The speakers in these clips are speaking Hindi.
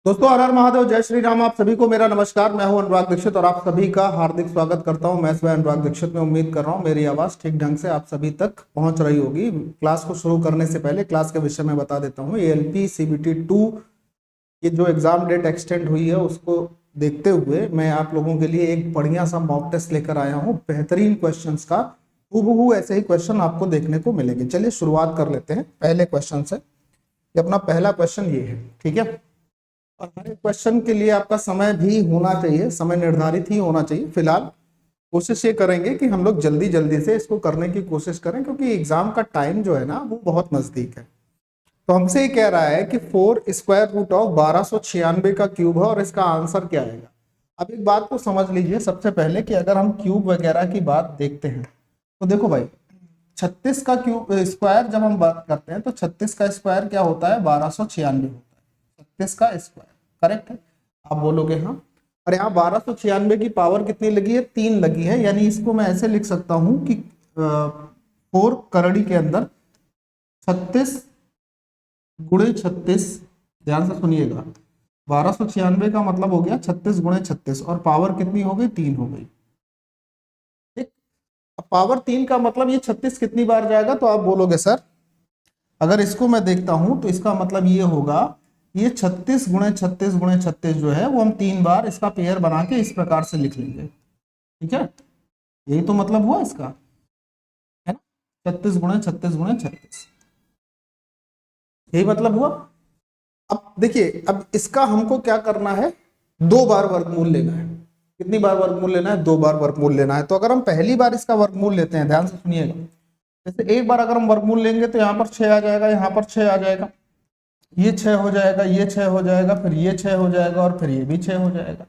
दोस्तों, हर हर महादेव, जय श्री राम। आप सभी को मेरा नमस्कार। मैं हूं अनुराग दीक्षित और आप सभी का हार्दिक स्वागत करता हूं। मैं स्वयं अनुराग दीक्षित में उम्मीद कर रहा हूं मेरी आवाज ठीक ढंग से आप सभी तक पहुंच रही होगी। क्लास को शुरू करने से पहले क्लास के विषय में बता देता हूं। ALP CBT 2 की जो एग्जाम डेट एक्सटेंड हुई है उसको देखते हुए मैं आप लोगों के लिए एक बढ़िया सा मॉक टेस्ट लेकर आया हूँ। बेहतरीन क्वेश्चंस का हूबहू ऐसे ही क्वेश्चन आपको देखने को मिलेंगे। चलिए शुरुआत कर लेते हैं पहले क्वेश्चन से। ये अपना पहला क्वेश्चन ये है, ठीक है। और हर एक क्वेश्चन के लिए आपका समय भी होना चाहिए, समय निर्धारित ही होना चाहिए। फिलहाल कोशिश ये करेंगे कि हम लोग जल्दी जल्दी से इसको करने की कोशिश करें, क्योंकि एग्जाम का टाइम जो है ना वो बहुत नजदीक है। तो हमसे ये कह रहा है कि 4 स्क्वायर रूट ऑफ 1296 का क्यूब है और इसका आंसर क्या आएगा। अब एक बात को समझ लीजिए सबसे पहले कि अगर हम क्यूब वगैरह की बात देखते हैं तो देखो भाई, 36 का क्यूब स्क्वायर जब हम बात करते हैं तो 36 का स्क्वायर क्या होता है, 1296 होता है। 36 का स्क्वायर करेक्ट है, आप बोलोगे हाँ। और यहाँ 1296 की पावर कितनी लगी है, 3 लगी है। यानी इसको मैं ऐसे लिख सकता हूँ कि 4 करड़ी के अंदर 36 गुणे 36, ध्यान से सुनिएगा। 1296 का मतलब हो गया 36 गुणे 36 और पावर कितनी हो गई, 3 हो गई। ठीक, अब पावर 3 का मतलब ये 36 कितनी बार जाएगा, तो आप बोलोगे सर अगर इसको मैं देखता हूं तो इसका मतलब ये होगा, ये 36 गुणे 36 गुणे 36 जो है वो हम 3 बार इसका पेयर बना के इस प्रकार से लिख लेंगे। ठीक है, यही तो मतलब हुआ इसका, है ना। 36 गुणे 36 गुणे 36, यही मतलब हुआ। अब देखिए, अब इसका हमको क्या करना है, 2 बार वर्गमूल लेना है। कितनी बार वर्गमूल लेना है, 2 बार वर्गमूल लेना है। तो अगर हम पहली बार इसका वर्गमूल लेते हैं, ध्यान से सुनिएगा। जैसे एक बार अगर हम वर्गमूल लेंगे तो यहाँ पर 6 आ जाएगा, यहाँ पर 6 आ जाएगा, ये 6 हो जाएगा, ये 6 हो जाएगा, फिर ये 6 हो जाएगा और फिर ये भी 6 हो जाएगा।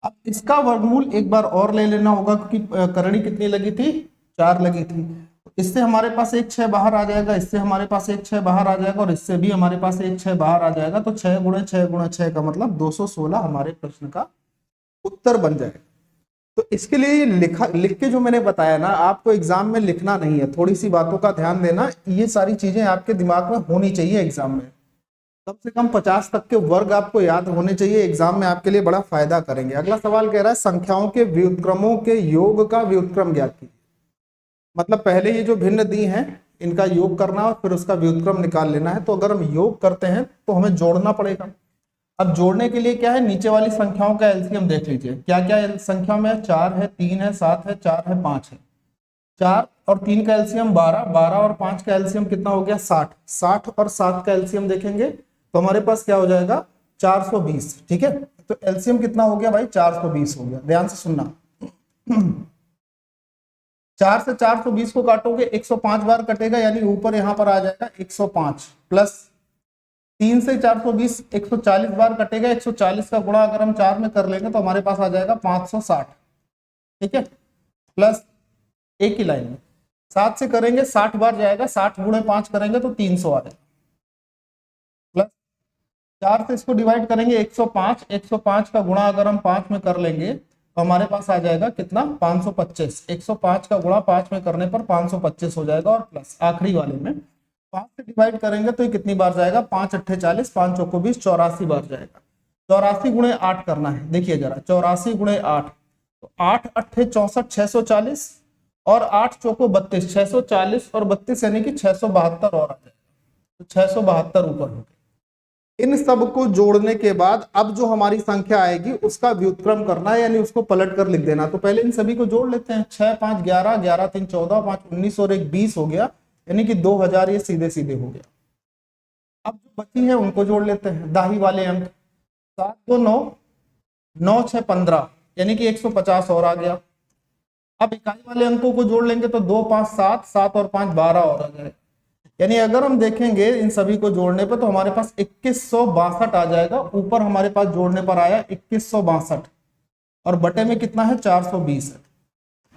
अब इसका वर्गमूल एक बार और ले लेना होगा, क्योंकि करणी कितनी लगी थी, 4 लगी थी। इससे हमारे पास एक 6 बाहर आ जाएगा, इससे हमारे पास एक 6 बाहर आ जाएगा और इससे भी हमारे पास एक 6 बाहर आ जाएगा। तो 6 गुणे 6 गुणे 6 का मतलब 216 हमारे प्रश्न का उत्तर बन जाएगा। तो इसके लिए ये लिख के जो मैंने बताया ना, आपको एग्जाम में लिखना नहीं है, थोड़ी सी बातों का ध्यान देना। ये सारी चीजें आपके दिमाग में होनी चाहिए एग्जाम में। कम से कम 50 तक के वर्ग आपको याद होने चाहिए, एग्जाम में आपके लिए बड़ा फायदा करेंगे। अगला सवाल कह रहा है संख्याओं के व्युत्क्रमों के योग का व्युत्क्रम ज्ञात कीजिए। मतलब पहले ये जो भिन्न दी हैं इनका योग करना और फिर उसका व्युत्क्रम निकाल लेना है। तो अगर हम योग करते हैं तो हमें जोड़ना पड़ेगा। अब जोड़ने के लिए क्या है, नीचे वाली संख्याओं का एलसीएम देख लीजिए। क्या क्या संख्या में है, 4 है, 3 है, 7 है, 4 है, 5 है। 4 और 3 का एलसीएम 12, 12 और 5 का एलसीएम कितना हो गया, 60। 60 और 7 का एलसीएम देखेंगे तो हमारे पास क्या हो जाएगा, 420। ठीक है, तो एलसीएम कितना हो गया भाई, 420 हो गया। ध्यान से सुनना। 4 से 420 को काटोगे 105 बार कटेगा, यानी ऊपर यहां पर आ जाएगा 105, प्लस 3 से 420 140 बार कटेगा। 140 का गुणा अगर हम 4 में कर लेंगे तो हमारे पास आ जाएगा 560। ठीक है, प्लस एक ही लाइन में 7 से करेंगे 60 बार जाएगा, 60 गुणे 5 करेंगे तो 300 आ जाएगा। प्लस 4 से इसको डिवाइड करेंगे 105, 105 का गुणा अगर हम 5 में कर लेंगे तो हमारे पास आ जाएगा कितना, 525। 105 का गुणा 5 में करने पर 525 हो जाएगा। और प्लस आखिरी वाले में 5 से डिवाइड करेंगे तो ये कितनी बार जाएगा, 5 अट्ठे 40, 5 चौको 20, 84 बार जाएगा। 84 गुणे 8 करना है, देखिए जरा, 84 गुणे 8, तो 8 अट्ठे 64, 640 और 8 चौको 32, 640 और 32 यानी कि 672 और आ जाएगा। तो 672 ऊपर हो गए। इन सब को जोड़ने के बाद अब जो हमारी संख्या आएगी उसका व्युत्क्रम करना है, यानी उसको पलट कर लिख देना। तो पहले इन सभी को जोड़ लेते हैं। 6 5 11, 11 3 14, 5 19 और 1 20 हो गया, यानी कि 2000 ये सीधे सीधे हो गया। अब जो बची है उनको जोड़ लेते हैं, दाही वाले अंक। 7 2 9, 9 6 15, यानी कि 150 और आ गया। अब इकाई वाले अंकों को जोड़ लेंगे तो 2 5 7, 7 और 5 12 और आ जाएगा। यानी अगर हम देखेंगे इन सभी को जोड़ने पर तो हमारे पास 2162 आ जाएगा। ऊपर हमारे पास जोड़ने पर आया 2162 और बटे में कितना है, 420 है।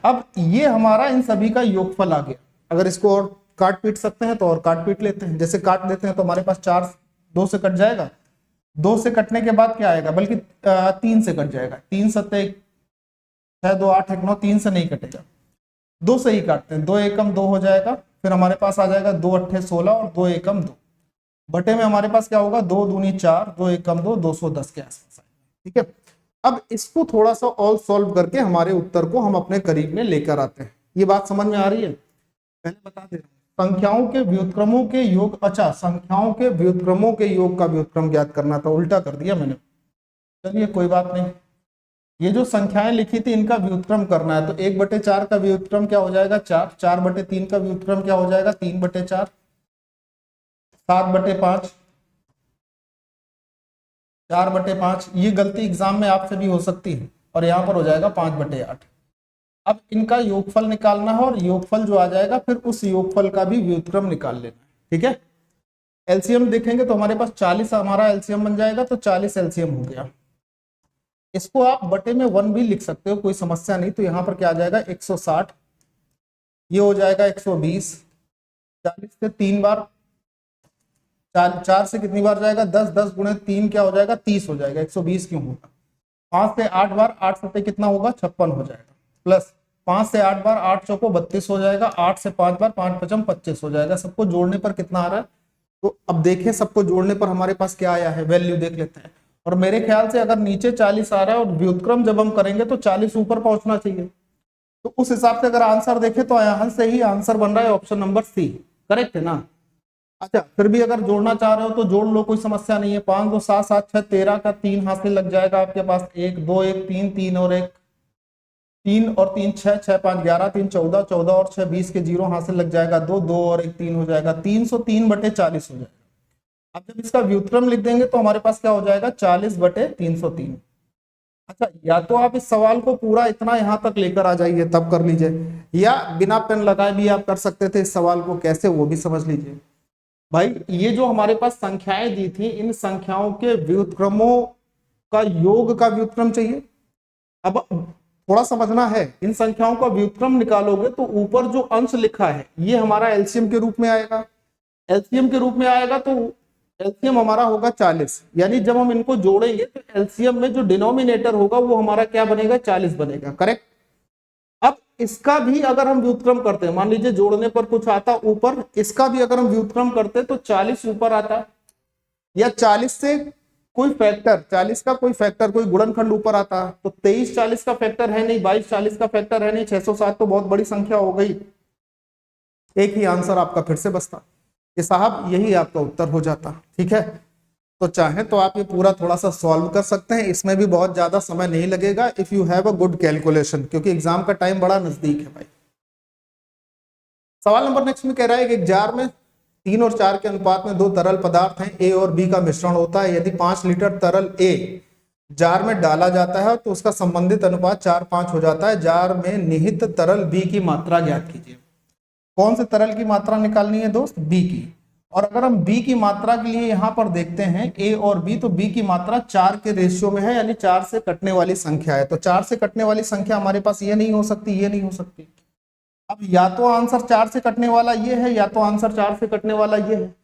अब ये हमारा इन सभी का योगफल आ गया। अगर इसको और काट पीट सकते हैं तो और काट पीट लेते हैं। जैसे काट देते हैं तो हमारे पास 4 2 से कट जाएगा, 2 से कटने के बाद क्या आएगा, बल्कि 3 से कट जाएगा। 3 सत्ते 6 2 8 1 9, 3 से नहीं कटेगा, 2 से ही काटते हैं। 2 एकम 2 हो जाएगा, फिर हमारे पास आ जाएगा 2 अट्ठे 16 और 2 एकम 2। बटे में हमारे पास क्या होगा, 2 दूनी 4, 2 एक कम 2, 210 के आसपास आएगा। ठीक है, अब इसको थोड़ा सा और सॉल्व करके हमारे उत्तर को हम अपने करीब में लेकर आते हैं। ये बात समझ में आ रही है? पहले बता दे रहा हूं, संख्याओं के व्युत्क्रमों के योग, अच्छा संख्याओं के व्युत्क्रमों के योग का व्युत्क्रम ज्ञात करना था, उल्टा कर दिया मैंने। चलिए कोई बात नहीं, ये जो संख्याएं लिखी थी इनका व्युत्क्रम करना है, तो 1/4 का व्युत्क्रम क्या हो जाएगा, 4, 4/3 का व्युत्क्रम क्या हो जाएगा, 3/4, 7/5, 4/5। ये गलती एग्जाम में आपसे भी हो सकती है, और यहाँ पर हो जाएगा 5/8। अब इनका योगफल निकालना है, और योगफल जो आ जाएगा फिर उस योगफल का भी व्युत्क्रम निकाल लेना है। ठीक है, एलसीएम देखेंगे तो हमारे पास 40 हमारा एलसीएम बन जाएगा, तो 40 एलसीएम हो गया। इसको आप बटे में 1 भी लिख सकते हो, कोई समस्या नहीं। तो यहाँ पर क्या आ जाएगा, 160, ये हो जाएगा 120, 40 से 3 बार, 4 से कितनी बार जाएगा, 10, 10 गुणे 3 क्या हो जाएगा, 30 हो जाएगा, 120 क्यों होगा। 5 से 8 बार, 8 सत्ते कितना होगा, 56 हो जाएगा, प्लस 5 से 8 बार, 8 चौको 32 हो जाएगा, 8 से 5 बार, 5 पचम 25 हो जाएगा। सबको जोड़ने पर कितना आ रहा है, तो अब देखें सबको जोड़ने पर हमारे पास क्या आया है, वैल्यू देख लेते हैं। और मेरे ख्याल से अगर नीचे 40 आ रहा है और व्युत्क्रम जब हम करेंगे तो 40 ऊपर पहुंचना चाहिए, तो उस हिसाब से अगर आंसर देखें तो यहां से ही आंसर बन रहा है ऑप्शन नंबर सी, करेक्ट है ना। अच्छा, फिर भी अगर जोड़ना चाह रहे हो तो जोड़ लो, कोई समस्या नहीं है। 5 2 7 7 6 13 का 3 हासिल लग जाएगा आपके पास, 1 2 1 3 3 और 1 3 और 3 6 6 5 11 3 14 14 और 6 20 के 0 हासिल लग जाएगा, 2 2 और 1 3 हो जाएगा, 303/40 हो जाएगा। अब जब इसका व्युत्क्रम लिख देंगे तो हमारे पास क्या हो जाएगा, 40/303। अच्छा, या तो आप इस सवाल को पूरा इतना यहां तक लेकर आ जाइए तब कर लीजिए, या बिना पेन लगाए भी आप कर सकते थे इस सवाल को, कैसे वो भी समझ लीजिए। भाई ये जो हमारे पास संख्याएं दी थी, इन संख्याओं के व्युत्क्रमों का योग का व्युत्क्रम चाहिए। अब थोड़ा समझना है, इन संख्याओं का व्युत्क्रम निकालोगे तो ऊपर जो अंश लिखा है ये हमारा एलसीएम के रूप में आएगा। एलसीएम के रूप में आएगा तो एलसीएम हमारा होगा 40, यानी जब हम इनको जोड़ेंगे तो एलसीएम में जो डिनोमिनेटर होगा वो हमारा क्या बनेगा, 40 बनेगा, करेक्ट। अब इसका भी अगर हम व्युत्क्रम करते हैं, मान लीजिए जोड़ने पर कुछ आता ऊपर, इसका भी अगर हम व्युत्क्रम करते तो 40 ऊपर आता, या 40 से कोई फैक्टर, 40 का कोई फैक्टर, कोई गुणनखंड ऊपर आता, तो 23 40 का फैक्टर है नहीं, 22 40 का फैक्टर है नहीं, 607 तो बहुत बड़ी संख्या हो गई। एक ही आंसर आपका फिर से बचता कि साहब यही आपका उत्तर हो जाता। ठीक है, तो चाहे तो आप ये पूरा थोड़ा सा सॉल्व कर सकते हैं, इसमें भी बहुत ज्यादा समय नहीं लगेगा if you have a good calculation, क्योंकि एग्जाम का टाइम बड़ा नजदीक है भाई। सवाल नंबर नेक्स्ट में कह रहा है कि एक जार में 3 और 4 के अनुपात में 2 तरल पदार्थ हैं, ए और बी का मिश्रण होता है। यदि 5 लीटर तरल ए जार में डाला जाता है तो उसका संबंधित अनुपात 4:5 हो जाता है। जार में निहित तरल बी की मात्रा ज्ञात कीजिए। कौन से तरल की मात्रा निकालनी है दोस्त, बी की। और अगर हम बी की मात्रा के लिए यहां पर देखते हैं ए और बी, तो बी की मात्रा 4 के रेशियो में है, यानी 4 से कटने वाली संख्या है। तो 4 से कटने वाली संख्या हमारे पास ये नहीं हो सकती, ये नहीं हो सकती। अब या तो आंसर 4 से कटने वाला ये है, या तो आंसर 4 से कटने वाला ये है।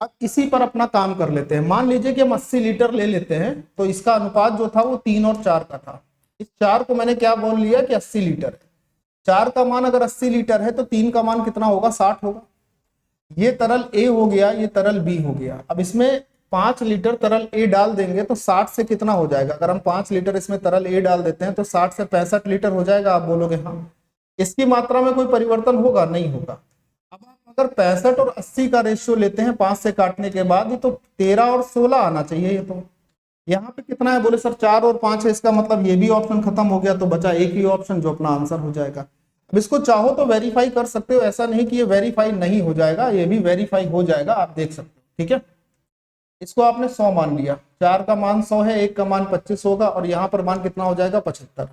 अब इसी पर अपना काम कर लेते हैं। मान लीजिए कि हम 80 लीटर ले लेते हैं, तो इसका अनुपात जो था वो 3 और 4 का था। इस 4 को मैंने क्या बोल लिया कि 80 लीटर है। 4 का मान अगर 80 लीटर है तो 3 का मान कितना होगा, 60 होगा। ये तरल ए हो गया, ये तरल बी हो गया। अब इसमें 5 लीटर तरल ए डाल देंगे तो 60 से कितना हो जाएगा, अगर हम 5 लीटर इसमें तरल ए डाल देते हैं तो 60 से 65 लीटर हो जाएगा। आप बोलोगे हाँ। इसकी मात्रा में कोई परिवर्तन होगा, नहीं होगा। अब आप अगर 65 और 80 का रेशियो लेते हैं 5 से काटने के बाद, ये तो 13 और 16 आना चाहिए। ये तो यहाँ पे कितना है, बोले सर 4 और 5 है, इसका मतलब ये भी ऑप्शन खत्म हो गया, तो बचा एक ही ऑप्शन जो अपना आंसर हो जाएगा। अब इसको चाहो तो वेरीफाई कर सकते हो, ऐसा नहीं कि ये वेरीफाई नहीं हो जाएगा, ये भी वेरीफाई हो जाएगा, आप देख सकते हो। ठीक है, इसको आपने 100 मान लिया, 4 का मान 100 है, 1 का मान 25 होगा, और यहाँ पर मान कितना हो जाएगा, 75।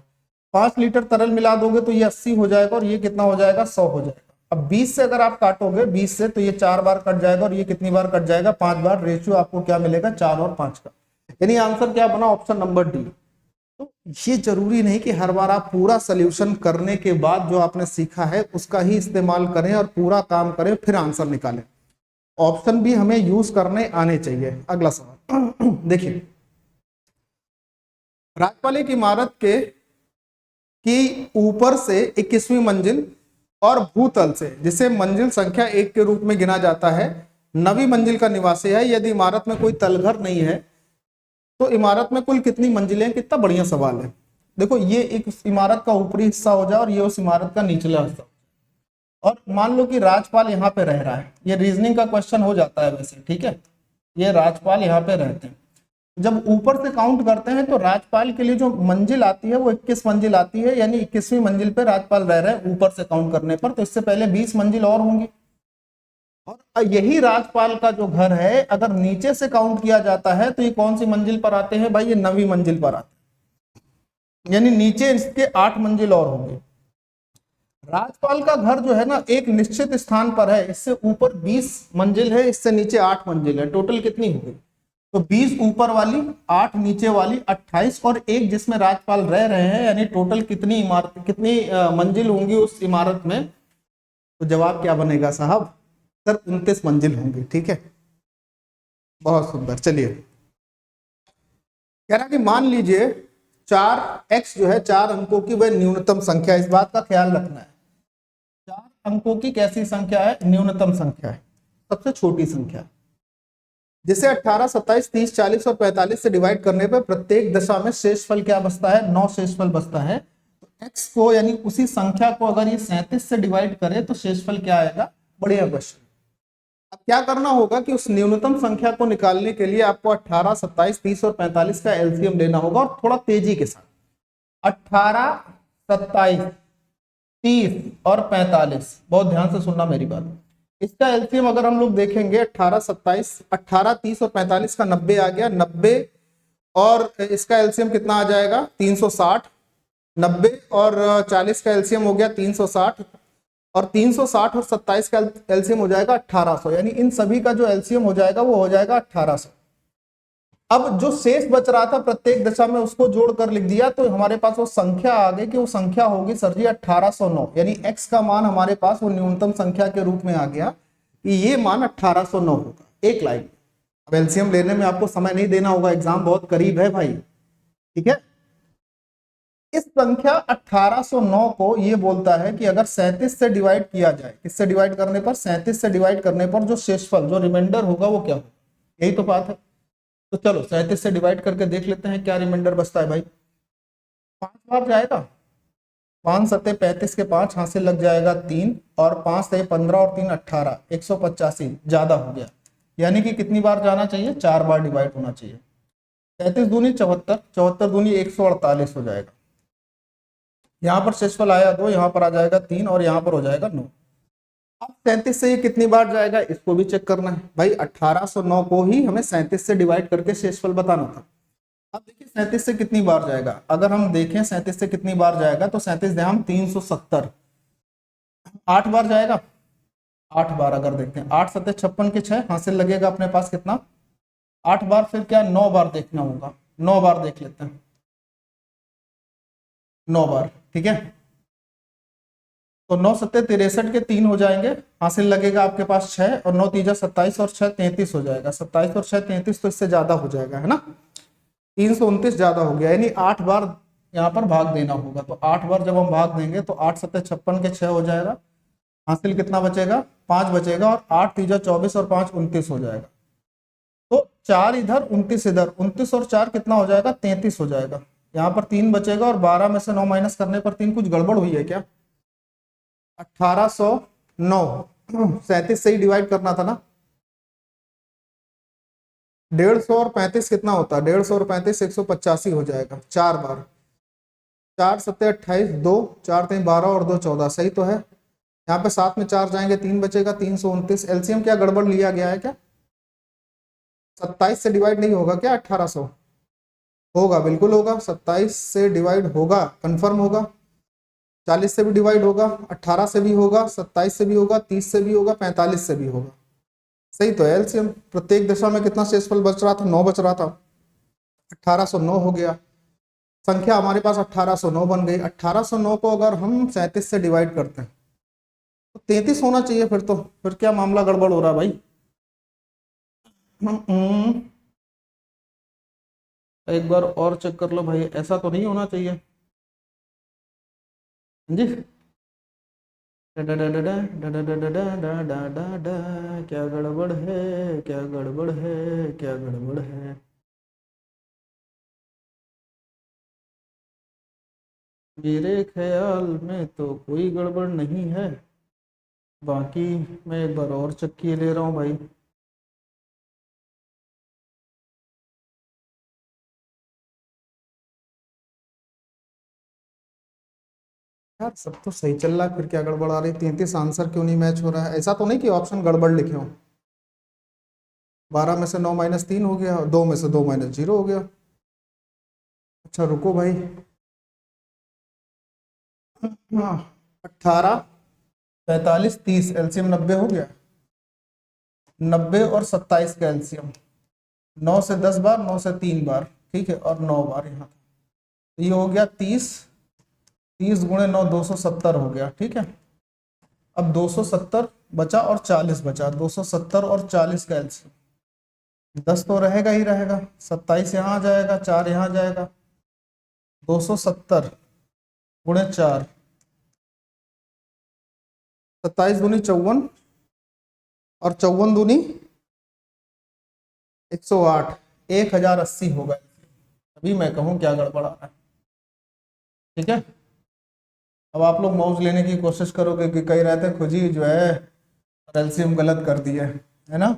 5 लीटर तरल मिला दोगे तो ये 80 हो जाएगा, और ये कितना हो जाएगा, 100 हो जाएगा। अब 20 से अगर आप काटोगे 20 से, तो ये 4 बार कट जाएगा, और ये कितनी बार कट जाएगा, 5 बार। रेशियो आपको क्या मिलेगा, 4 और 5 का। यानी आंसर क्या बना, ऑप्शन नंबर डी। तो ये जरूरी नहीं कि हर बार आप पूरा सोल्यूशन करने के बाद जो आपने सीखा है उसका ही इस्तेमाल करें और पूरा काम करें फिर आंसर निकालें। ऑप्शन भी हमें यूज करने आने चाहिए। अगला सवाल देखिए, राजपाल की इमारत के की ऊपर से 21वीं मंजिल और भूतल से, जिसे मंजिल संख्या 1 के रूप में गिना जाता है, नवीं मंजिल का निवासी है। यदि इमारत में कोई तलघर नहीं है तो इमारत में कुल कितनी मंजिलें हैं? कितना बढ़िया सवाल है। देखो ये एक इमारत का ऊपरी हिस्सा हो जाए और ये उस इमारत का निचला हिस्सा, और मान लो कि राजपाल यहाँ पे रह रहा है। ये रीजनिंग का क्वेश्चन हो जाता है वैसे, ठीक है। ये राजपाल यहाँ पे रहते हैं। जब ऊपर से काउंट करते हैं तो राजपाल के लिए जो मंजिल आती है वो 21 मंजिल आती है, यानी 21वीं मंजिल पे राजपाल रह रहे हैं ऊपर से काउंट करने पर। तो इससे पहले 20 मंजिल और होंगी। और यही राजपाल का जो घर है अगर नीचे से काउंट किया जाता है तो ये कौन सी मंजिल पर आते हैं भाई? ये 9वीं मंजिल पर आते हैं, यानी नीचे इसके 8 मंजिल और होंगे। राजपाल का घर जो है ना एक निश्चित स्थान पर है, इससे ऊपर 20 मंजिल है, इससे नीचे 8 मंजिल है। टोटल कितनी होगी? तो 20 ऊपर वाली, 8 नीचे वाली, 28 और एक जिसमें राजपाल रह रहे हैं, यानी टोटल कितनी इमारत, कितनी मंजिल होंगी उस इमारत में? तो जवाब क्या बनेगा साहब? सर 29 मंजिल होंगी। ठीक है, बहुत सुंदर। चलिए, कह रहा कि मान लीजिए 4x जो है 4 अंकों की वह न्यूनतम संख्या। इस बात का ख्याल रखना है, 4 अंकों की कैसी संख्या है? न्यूनतम संख्या है, सबसे छोटी संख्या, जिसे 18, 27, 30, 40 और 45 से डिवाइड करने पर प्रत्येक दशा में शेषफल क्या बचता है? 9 शेषफल बचता है। तो x को यानी उसी संख्या को अगर ये 37 से डिवाइड करे तो शेषफल क्या आएगा? बढ़िया क्वेश्चन। अब क्या करना होगा कि उस न्यूनतम संख्या को निकालने के लिए आपको 18, 27, 30 और 45 का एलसीएम लेना होगा, और थोड़ा तेजी के साथ। 18, 27, 30 और 45, बहुत ध्यान से सुनना मेरी बात। इसका एलसीएम अगर हम लोग देखेंगे 18, 27, 18, 30 और 45 का 90 आ गया, 90 और इसका एलसीएम कितना आ जाएगा? 360। 90 और 40 का एलसीएम हो गया 360, और 360 और 27 का एलसीएम हो जाएगा 1800, यानी इन सभी का जो एलसीएम हो जाएगा वो हो जाएगा 1800। अब जो शेष बच रहा था प्रत्येक दशा में उसको जोड़कर लिख दिया, तो हमारे पास वो संख्या आ गई कि वो संख्या होगी सर जी 1809, यानी x का मान हमारे पास वो न्यूनतम संख्या के रूप में आ गया कि ये मान 1809 होगा। एक लाइन। अब एलसीएम लेने में आपको समय नहीं देना होगा, एग्जाम बहुत करीब है भाई, ठीक है। इस संख्या 1809 को ये बोलता है कि अगर 37 से डिवाइड किया जाए, किससे डिवाइड करने पर? 37 से डिवाइड करने पर जो शेषफल, जो रिमाइंडर होगा वो क्या होगा? यही तो बात है। तो चलो 37 से डिवाइड करके देख लेते हैं क्या रिमाइंडर बचता है भाई। 5 बार जाएगा, 5 सत्ते 35 के 5 हासिल लग जाएगा 3, और 5 से 15 और 3 18, 185 ज्यादा हो गया, यानी कि कितनी बार जाना चाहिए? 4 बार डिवाइड होना चाहिए। 37 दूनी 74, 74 दूनी 148 हो जाएगा। यहाँ पर शेषफल आया 2, यहाँ पर आ जाएगा 3 और यहाँ पर हो जाएगा 9। अब 37 से ये कितनी बार जाएगा इसको भी चेक करना है भाई। 1809 को ही हमें 37 से डिवाइड करके शेषफल बताना था। अब देखिए 37 से कितनी बार जाएगा, अगर हम देखें 37 से कितनी बार जाएगा तो 37 हम 370, 8 बार जाएगा। 8 बार अगर देखते हैं, 8 सत्ते 56 के 6 हासिल लगेगा अपने पास कितना? 8 बार। फिर क्या 9 बार देखना होगा, 9 बार देख लेते हैं, 9 बार, ठीक है। तो 9 सत्ते 63 के 3 हो जाएंगे, हासिल लगेगा आपके पास 6, और 9 तीजा 27 और 6 33 हो जाएगा। 27 और 6 33, तो इससे ज्यादा हो जाएगा, है ना। 329 ज्यादा हो गया, यानी 8 बार यहाँ पर भाग देना होगा। तो 8 बार जब हम भाग देंगे तो 8 सत्ते 56 के 6 हो जाएगा, हासिल कितना बचेगा? 5 बचेगा, और 8 तीजा 24 और 5 29 हो जाएगा। तो 4 इधर 29 इधर, 29 और 4 कितना हो जाएगा? 33 हो जाएगा। यहाँ पर 3 बचेगा, और 12 में से 9 माइनस करने पर 3, कुछ गड़बड़ हुई है क्या? 1809 37 से ही डिवाइड करना था ना। 150 और 35 कितना होता है? 150 और 35 185 हो जाएगा। 4 बार, 4 सत्ते 28, 2 4 3 12 और 2 14, सही तो है। यहाँ पे 7 में 4 जाएंगे 3 बचेगा, 329। एलसीएम क्या गड़बड़ लिया गया है क्या? 27 से डिवाइड नहीं होगा क्या 1800? होगा, बिल्कुल होगा। 27 से डिवाइड होगा, कंफर्म होगा। 40 से भी डिवाइड होगा, 18 से भी होगा, 27 से भी होगा, 30 से भी होगा, 45 से भी होगा। सही तो है एलसीएम। प्रत्येक दशा में कितना शेषफल बच रहा था? 9 बच रहा था। 1809 हो गया, संख्या हमारे पास 1809 बन गई। 1809 को अगर हम 37 से डिवाइड करते हैं तो 33 होना चाहिए। फिर क्या मामला गड़बड़ हो रहा है भाई? एक बार और चेक कर लो भाई, ऐसा तो नहीं होना चाहिए जी। डा डा डा डा डा डा डा डा डा डा डा डा डा, क्या गड़बड़ है, क्या गड़बड़ है, क्या गड़बड़ है। मेरे ख्याल में तो कोई गड़बड़ नहीं है। बाकी मैं एक बार और चक्की ले रहा हूँ भाई। यार सब तो सही चल रहा है, फिर क्या गड़बड़ आ रही? 33 आंसर क्यों नहीं मैच हो रहा है? ऐसा तो नहीं कि ऑप्शन गड़बड़ लिखे हो? 12 में से 9 माइनस 3 हो गया, 2 में से 2 माइनस 0 हो गया। अच्छा रुको भाई। हाँ, 18, 45, 30 एलसीएम 90 हो गया। 90 और 27 का एलसीएम 9 से 10 बार, 9 से 3 बार, ठीक है, और 9 बार यहाँ था। ये हो गया 30, 30 गुणे 9 270 हो गया, ठीक है। अब 270 बचा और 40 बचा, 270 और 40 का एलसीएम 10 तो रहेगा ही रहेगा। 27 यहाँ आ जाएगा, 4 यहाँ आ जाएगा। 270 गुणे 4, 27 दूनी 54 और 54 दूनी 108, 1080 होगा। अभी मैं कहूँ क्या गड़बड़ आ रहा है, ठीक है। अब आप लोग माउस लेने की कोशिश करोगे कि कई रहते खुद ही जो है एलसीएम गलत कर दिया है ना।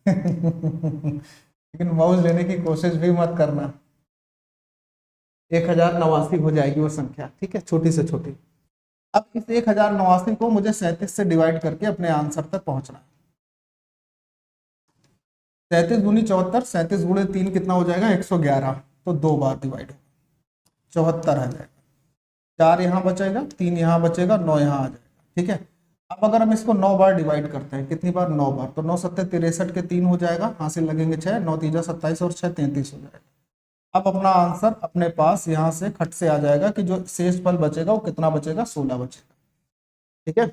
लेकिन माउस लेने की कोशिश भी मत करना। 1089 हो जाएगी वो संख्या, ठीक है, छोटी से छोटी। अब इस 1089 को मुझे 37 से डिवाइड करके अपने आंसर तक पहुंचना है। 37 दूनी 74, 37 गुणे 3 कितना हो जाएगा? 111, तो 2 बार डिवाइड होगा, 74 आ जाएगा। 4 यहाँ बचेगा, 3 यहाँ बचेगा, 9 यहाँ आ जाएगा, ठीक है। अब अगर हम इसको 9 बार डिवाइड करते हैं, कितनी बार? 9 बार, तो 9 सत्ते 63 के 3 हो जाएगा, हासिल लगेंगे 6, 9 तीजा 27 और 6 33 हो जाएगा। अब अपना आंसर अपने पास यहाँ से खट से आ जाएगा कि जो शेष फल बचेगा वो कितना बचेगा? 16 बचेगा, ठीक है।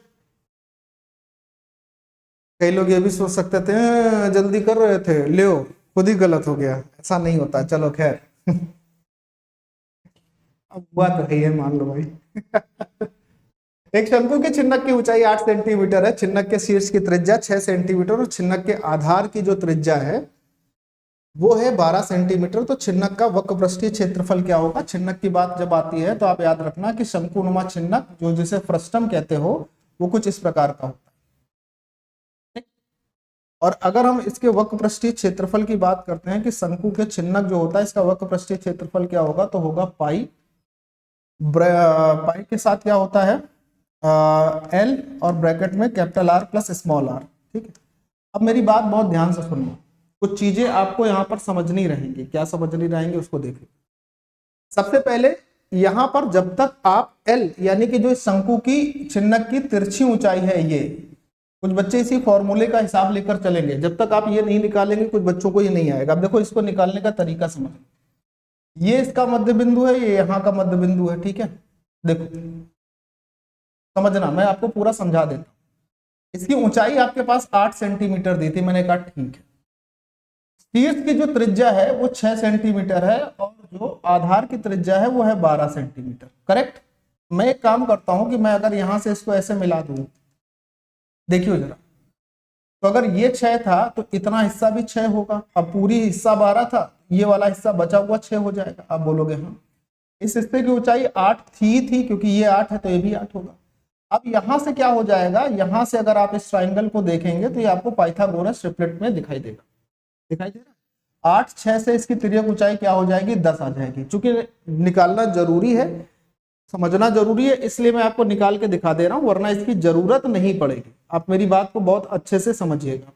कई लोग ये भी सोच सकते थे जल्दी कर रहे थे, ले खुद ही गलत हो गया। ऐसा नहीं होता, चलो खैर। अब बात रही है, मान लो भाई। एक शंकु के छिन्नक की ऊंचाई 8 सेंटीमीटर है, छिन्नक के शीर्ष की त्रिज्या 6 सेंटीमीटर और छिन्नक के आधार की जो त्रिज्या है वो है 12 सेंटीमीटर। तो छिन्नक का वक्र पृष्ठीय क्षेत्रफल क्या होगा? छिन्नक की बात जब आती है तो आप याद रखना कि शंकुनुमा छिन्नक, जो जिसे फ्रस्टम कहते हो, वो कुछ इस प्रकार का होता है। और अगर हम इसके वक्र पृष्ठीय क्षेत्रफल की बात करते हैं कि शंकु के छिन्नक जो होता है इसका वक्र पृष्ठीय क्षेत्रफल क्या होगा, तो होगा पाई। पाई के साथ क्या होता है? एल और ब्रैकेट में capital R plus small R, ठीक है। अब मेरी बात बहुत ध्यान से सुनना, कुछ चीजें आपको यहाँ पर समझनी रहेंगी। क्या समझनी रहेंगी उसको देखिए। सबसे पहले यहाँ पर जब तक आप एल यानी कि जो शंकु की छिन्नक की तिरछी ऊंचाई है, ये कुछ बच्चे इसी फॉर्मूले का हिसाब लेकर चलेंगे, जब तक आप ये नहीं निकालेंगे कुछ बच्चों को ये नहीं आएगा। अब देखो इसको निकालने का तरीका समझ, ये इसका मध्य बिंदु है, ये यहाँ का मध्य बिंदु है, ठीक है। देखो समझना, मैं आपको पूरा समझा देता हूँ। इसकी ऊंचाई आपके पास 8 सेंटीमीटर दी थी, मैंने कहा ठीक है। शीर्ष की जो त्रिज्या है वो 6 सेंटीमीटर है और जो आधार की त्रिज्या है वो है 12 सेंटीमीटर, करेक्ट। मैं एक काम करता हूं कि मैं अगर यहां से इसको ऐसे मिला दूं, देखियो जरा, तो अगर ये 6 था तो इतना हिस्सा भी 6 होगा। अब पूरी हिस्सा 12 था, ये वाला हिस्सा बचा हुआ 6 हो जाएगा। आप बोलोगे हाँ, इस हिस्से की ऊंचाई 8 थी क्योंकि ये 8 है तो ये भी 8 होगा। अब यहां से क्या हो जाएगा, यहां से अगर आप इस ट्राइंगल को देखेंगे तो ये आपको पाइथागोरस ट्रिपलेट में दिखाई देगा, दिखाई दे रहा है। 8 6 से इसकी तिर्यक ऊंचाई क्या हो जाएगी? 10 आ जाएगी। चूंकि निकालना जरूरी है, समझना जरूरी है, इसलिए मैं आपको निकाल के दिखा दे रहा हूं, वरना इसकी जरूरत नहीं पड़ेगी। आप मेरी बात को बहुत अच्छे से समझिएगा,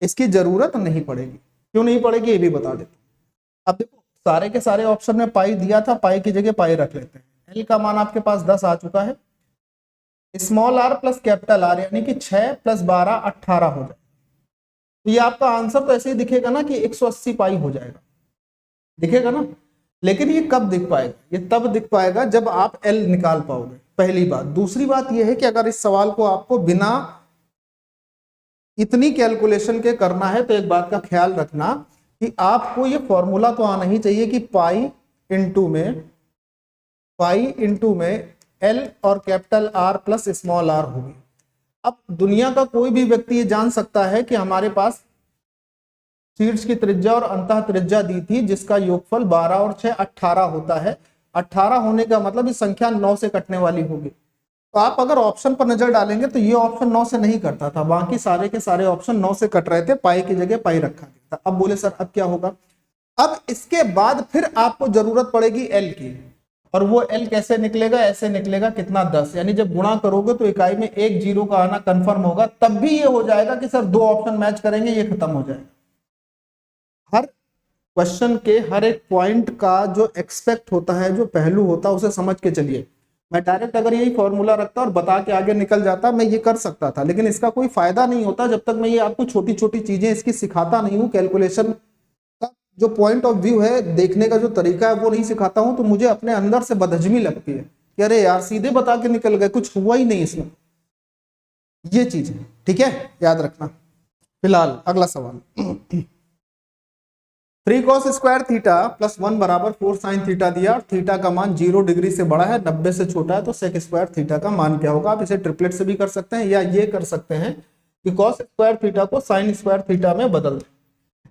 इसकी जरूरत नहीं पड़ेगी। क्यों नहीं पड़ेगी ये भी बता देता हूं। अब देखो सारे के सारे ऑप्शन में पाई दिया था, पाई की जगह पाई रख लेते हैं। एल का मान आपके पास 10 आ चुका है, small R plus capital R यानी कि 6 + 12 18 हो जाए, तो ये आपका आंसर तो ऐसे ही दिखेगा ना कि 180 पाई हो जाएगा, दिखेगा ना। लेकिन ये कब दिख पाएगा? ये तब दिख पाएगा जब आप एल निकाल पाओगे, पहली बात। दूसरी बात ये है कि अगर इस सवाल को आपको बिना इतनी कैलकुलेशन के करना है तो एक बात का ख्याल रखना कि आपको ये फॉर्मूला तो आना ही चाहिए कि पाई इंटू में एल और capital R plus small R होगी। अब दुनिया का कोई भी व्यक्ति ये जान सकता है कि हमारे पास शीर्ष की त्रिज्या और अंतः त्रिज्या दी थी, जिसका योगफल 12 और 6 18 होता है। 18 होने का मतलब ये संख्या 9 से कटने वाली होगी। तो आप अगर ऑप्शन पर नजर डालेंगे तो ये ऑप्शन 9 से नहीं कटता था, बाकी सारे के सारे ऑप्शन 9 से कट रहे थे, पाई की जगह पाई रखा गया था। अब बोले सर अब क्या होगा? अब इसके बाद फिर आपको जरूरत पड़ेगी एल की, और वो एल कैसे निकलेगा? ऐसे निकलेगा, कितना 10, यानी जब गुणा करोगे तो इकाई में एक जीरो का आना कंफर्म होगा, तब भी ये हो जाएगा कि सर दो ऑप्शन मैच करेंगे, ये खत्म हो जाएगा। हर क्वेश्चन के हर एक पॉइंट का जो एक्सपेक्ट होता है, जो पहलू होता है, उसे समझ के चलिए। मैं डायरेक्ट अगर यही फॉर्मूला रखता और बता के आगे निकल जाता, मैं ये कर सकता था, लेकिन इसका कोई फायदा नहीं होता जब तक मैं ये आपको छोटी छोटी चीजें इसकी सिखाता नहीं हूँ। कैलकुलेशन का जो पॉइंट ऑफ व्यू है, देखने का जो तरीका है, वो नहीं सिखाता हूं, तो मुझे अपने अंदर से बदहजमी लगती है कि अरे यार सीधे बता के निकल गए, कुछ हुआ ही नहीं इसमें। ये चीज है, ठीक है, याद रखना। फिलहाल अगला सवाल। 3 cos स्क्वायर थीटा प्लस 1 बराबर 4 साइन थीटा दिया, और थीटा का मान 0 डिग्री से बड़ा है, 90 से छोटा है, तो सेक स्क्वायर थीटा का मान क्या होगा? आप इसे ट्रिपलेट से भी कर सकते हैं, या ये कर सकते हैं कि cos स्क्वायर थीटा को साइन स्क्वायर थीटा में बदल दें।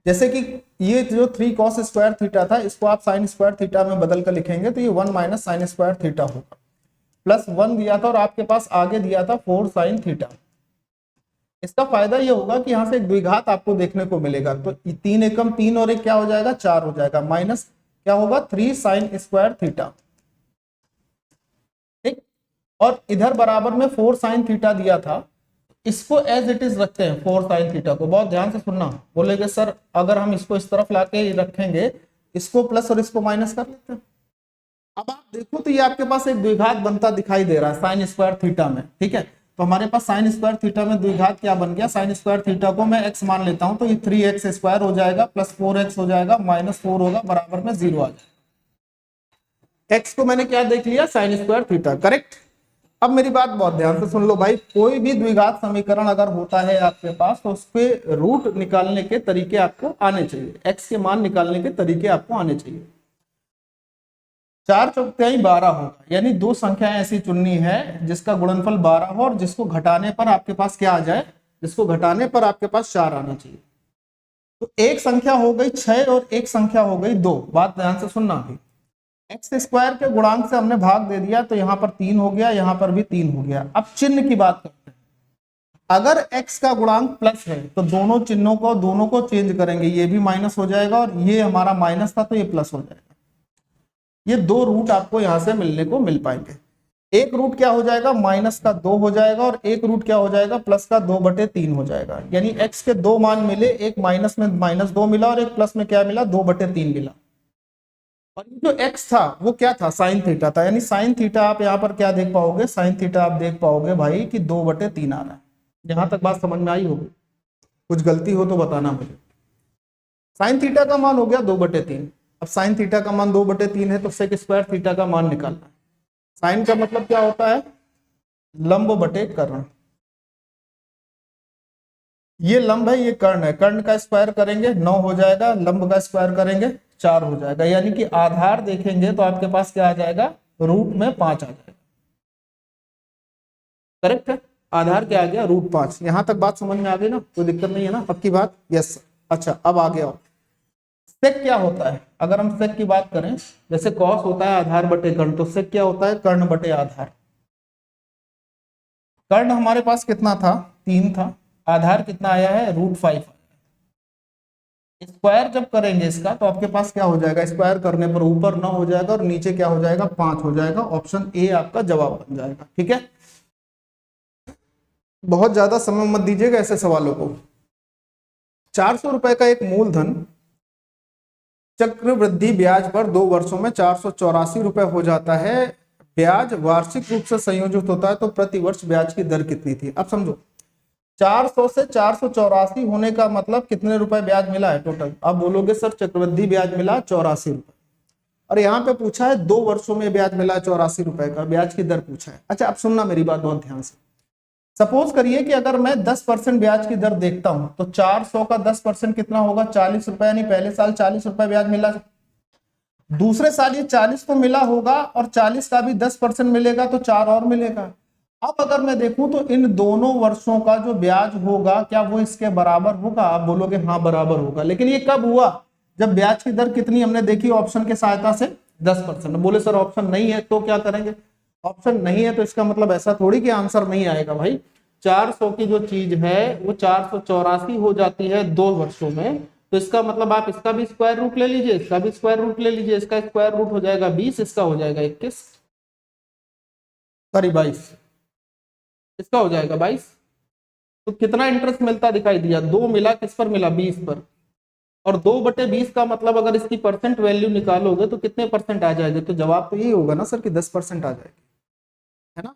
जैसे कि ये जो 3 cos स्क्वायर थीटा था, इसको आप साइन स्क्वायर थीटा में बदल कर लिखेंगे तो ये 1 माइनस साइन स्क्वायर थीटा होगा। प्लस 1 दिया था और आपके पास आगे दिया था 4 साइन थीटा। इसका फायदा ये होगा कि यहाँ से एक द्विघात आपको देखने को मिलेगा, तो 3 एकम 3 और एक क्या हो जाएगा? 4 हो जाएगा, माइनस क्या होगा? 3 साइन स्क्वायर थीटा, ठीक। और इधर बराबर में 4 साइन थीटा दिया था, इसको एज इट इज रखते हैं 4 साइन थीटा को। बहुत ध्यान से सुनना, बोलेगे सर अगर हम इसको इस तरफ लाके रखेंगे, इसको प्लस और इसको माइनस कर लेते हैं। अब आप देखो तो ये आपके पास एक द्विघात बनता दिखाई दे रहा है साइन स्क्वायर थीटा में, ठीक है। तो हमारे पास साइन स्क्वायर थीटा में द्विघात क्या बन गया? साइन स्क्वायर थीटा को मैं x मान लेता हूं, तो ये 3x स्क्वायर हो जाएगा, प्लस 4x हो जाएगा, माइनस 4 होगा, बराबर में 0 आ जाएगा। x को मैंने क्या देख लिया? Sine square theta, correct. अब मेरी बात बहुत ध्यान से सुन लो भाई, कोई भी द्विघात समीकरण अगर होता है आपके पास, तो उसके रूट निकालने के तरीके आपको आने चाहिए, x के मान निकालने के तरीके आपको आने चाहिए। 4 चौक 12 होगा, यानी दो संख्याएं ऐसी चुननी है जिसका गुणनफल 12 हो और जिसको घटाने पर आपके पास क्या आ जाए? जिसको घटाने पर आपके पास 4 आना चाहिए। तो एक संख्या हो गई 6 और एक संख्या हो गई 2। बात ध्यान से सुनना अभी, एक्स स्क्वायर के गुणांक से हमने भाग दे दिया, तो यहां पर 3 हो गया, यहां पर भी 3 हो गया। अब चिन्ह की बात करते हैं। अगर x का गुणांक प्लस है तो दोनों को चेंज करेंगे, ये भी माइनस हो जाएगा और ये हमारा माइनस था तो ये प्लस हो जाएगा। ये दो रूट आपको यहां से मिलने को मिल पाएंगे। एक रूट क्या हो जाएगा? माइनस का 2 हो जाएगा, और एक रूट क्या हो जाएगा? प्लस का 2/3 हो जाएगा। यानी x के दो मान मिले, एक माइनस में -2 मिला और एक प्लस में क्या मिला? 2/3 मिला। और ये जो x था वो क्या था? साइन थीटा था। यानी साइन थीटा आप यहाँ पर क्या देख पाओगे? साइन थीटा आप देख पाओगे भाई कि 2/3 आ रहा है। यहां तक बात समझ में आई होगी? कुछ गलती हो तो बताना मुझे। साइन थीटा का मान हो गया 2/3। अब साइन थीटा का मान 2/3 है, तो सेक स्क्वायर थीटा का मान निकालना है। साइन का मतलब क्या होता है? लंब बटे कर्ण। ये लंब है, ये कर्ण है। कर्ण का स्क्वायर करेंगे 9 हो जाएगा, लंब का स्क्वायर करेंगे 4 हो जाएगा। यानी कि आधार देखेंगे तो आपके पास क्या आ जाएगा? रूट में 5 आ जाएगा। करेक्ट है? आधार क्या आ गया? √5। यहां तक बात समझ में आ गई ना? कोई दिक्कत नहीं है ना? पक्की बात? यस। अच्छा, अब आगे आओ। सेक क्या होता है? अगर हम सेक की बात करें, जैसे कॉस होता है आधार बटे कर्ण, तो सेक क्या होता है? कर्ण बटे आधार। कर्ण हमारे पास कितना था? 3 था। आधार कितना आया है? √5। स्क्वायर जब करेंगे इसका तो आपके पास क्या हो जाएगा? स्क्वायर करने पर ऊपर 9 हो जाएगा और नीचे क्या हो जाएगा? 5 हो जाएगा। ऑप्शन ए आपका जवाब बन जाएगा। ठीक है, बहुत ज्यादा समय मत दीजिएगा ऐसे सवालों को। 400 रुपए का एक मूलधन चक्रवृद्धि ब्याज पर 2 वर्षों में 484 रुपए हो जाता है। ब्याज वार्षिक रूप से संयोजित होता है, तो प्रति वर्ष ब्याज की दर कितनी थी? अब समझो, 400 से 484 होने का मतलब कितने रुपए ब्याज मिला है टोटल? आप बोलोगे सर चक्रवृद्धि ब्याज मिला 84 रुपए, और यहाँ पे पूछा है 2 वर्षों में ब्याज मिला 84 रुपए का, ब्याज की दर पूछा है। अच्छा, अब सुनना मेरी बात बहुत ध्यान से। सपोज करिए कि अगर मैं 10% ब्याज की दर देखता हूं, तो 400 का 10% कितना होगा? 40 रुपए। यानी पहले साल 40 रुपए ब्याज मिला, दूसरे साल ये 40 तो मिला होगा, और 40 का भी 10% मिलेगा तो 4 और मिलेगा। अब अगर मैं देखूं तो इन दोनों वर्षों का जो ब्याज होगा क्या वो इसके बराबर होगा? आप बोलोगे हाँ बराबर होगा, लेकिन ये कब हुआ? जब ब्याज की दर कितनी हमने देखी ऑप्शन के सहायता से 10%। बोले सर ऑप्शन नहीं है तो क्या करेंगे? ऑप्शन नहीं है तो इसका मतलब ऐसा थोड़ी कि आंसर नहीं आएगा भाई। 400 की जो चीज है वो 484 हो जाती है 2 वर्षों में, तो इसका मतलब आप इसका भी स्क्वायर रूट ले लीजिए, इसका भी स्क्वायर रूट ले लीजिए। इसका स्क्वायर रूट हो जाएगा 20, इसका हो जाएगा 21, सॉरी 22, इसका हो जाएगा 22। तो कितना इंटरेस्ट मिलता दिखाई दिया? 2 मिला, किस पर मिला? 20 पर। और 2/20 का मतलब अगर इसकी परसेंट वैल्यू निकालोगे तो कितने परसेंट आ जाएगा? तो जवाब तो यही होगा ना सर कि 10% आ जाएगी, है ना।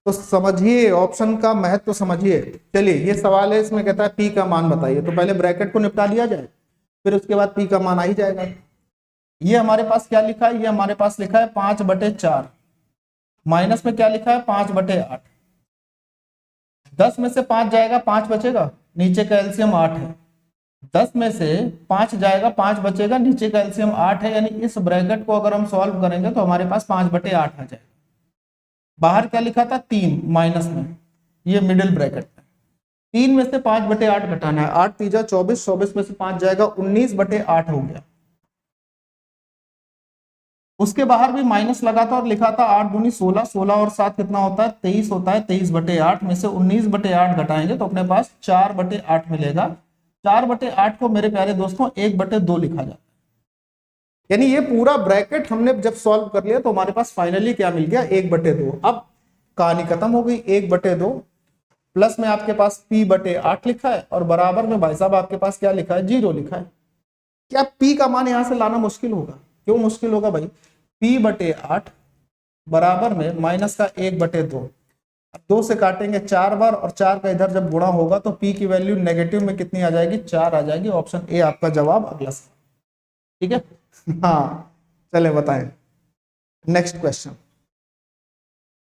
तो समझिए ऑप्शन का महत्व तो समझिए। चलिए ये सवाल है, इसमें कहता है पी का मान बताइए, तो पहले ब्रैकेट को निपटा लिया जाए, फिर उसके बाद पी का मान आ ही जाएगा। ये हमारे पास क्या लिखा है? ये हमारे पास लिखा है 5/4, माइनस में क्या लिखा है? 5/8। 10 में से 5 जाएगा, 5 बचेगा, नीचे का एलसीएम 8 है। 10 में से 5 जाएगा, 5 बचेगा, नीचे का एलसीएम 8 है, यानी इस ब्रैकेट को अगर हम सॉल्व करेंगे तो हमारे पास 5/8 आ जाएगा। बाहर क्या लिखा था? 3 माइनस में, ये मिडिल ब्रैकेट है। 3 में से 5/8 घटाना है, 8 3 24, 24 में से 5 जाएगा, 19/8 हो गया। उसके बाहर भी माइनस लगा था और लिखा था 8 दूनी 16, 16 और 7 कितना होता है? 23 होता है। 23/8 में से 19/8 घटाएंगे तो अपने पास 4/8 मिलेगा। 4/8 को मेरे प्यारे दोस्तों 1/2 लिखा जाता है। यानी ये पूरा ब्रैकेट हमने जब सॉल्व कर लिया तो हमारे पास फाइनली क्या मिल गया? 1/2। अब कहानी खत्म हो गई। 1/2 प्लस में आपके पास p/8 लिखा है और बराबर में भाई साहब आपके पास क्या लिखा है? 0 लिखा है। क्या p का मान यहां से लाना मुश्किल होगा? क्यों मुश्किल होगा भाई? p/8 बराबर में माइनस का 1/2। 2 से काटेंगे 4 बार और 4 का इधर जब गुणा होगा तो p की वैल्यू नेगेटिव में कितनी आ जाएगी? 4 आ जाएगी। ऑप्शन ए आपका जवाब अगला सवाल, ठीक है। हाँ चले बताएं नेक्स्ट क्वेश्चन।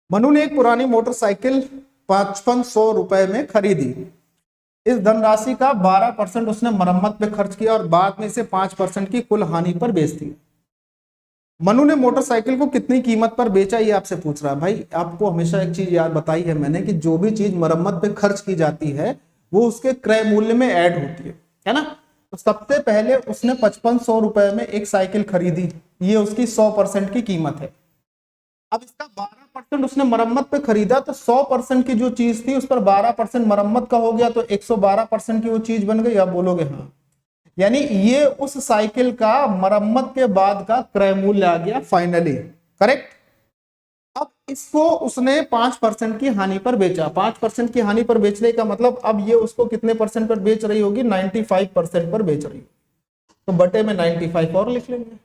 मनु ने एक पुरानी मोटरसाइकिल 5500 रुपए में खरीदी। इस धनराशि का 12% उसने मरम्मत पे खर्च किया और बाद में इसे 5% की कुल हानि पर बेच दिया। मनु ने मोटरसाइकिल को कितनी कीमत पर बेचा, ये आपसे पूछ रहा है। भाई आपको हमेशा एक चीज याद बताई है मैंने कि जो भी चीज मरम्मत पे खर्च की जाती है वो उसके क्रय मूल्य में ऐड होती है ना। तो सबसे पहले उसने 5500 रुपए में एक साइकिल खरीदी, ये उसकी 100% की कीमत है। अब इसका 12% उसने मरम्मत पे खरीदा, तो 100% की जो चीज थी उस पर 12% मरम्मत का हो गया, तो 112% की वो चीज बन गई। आप बोलोगे हाँ, यानी ये उस साइकिल का मरम्मत के बाद का क्रय मूल्य आ गया फाइनली, करेक्ट। अब इसको उसने 5% की हानि पर बेचा। 5% की हानि पर बेचने का मतलब अब ये उसको कितने परसेंट पर बेच रही होगी? 95% पर बेच रही होगी। तो बटे में 95 और लिख लेंगे,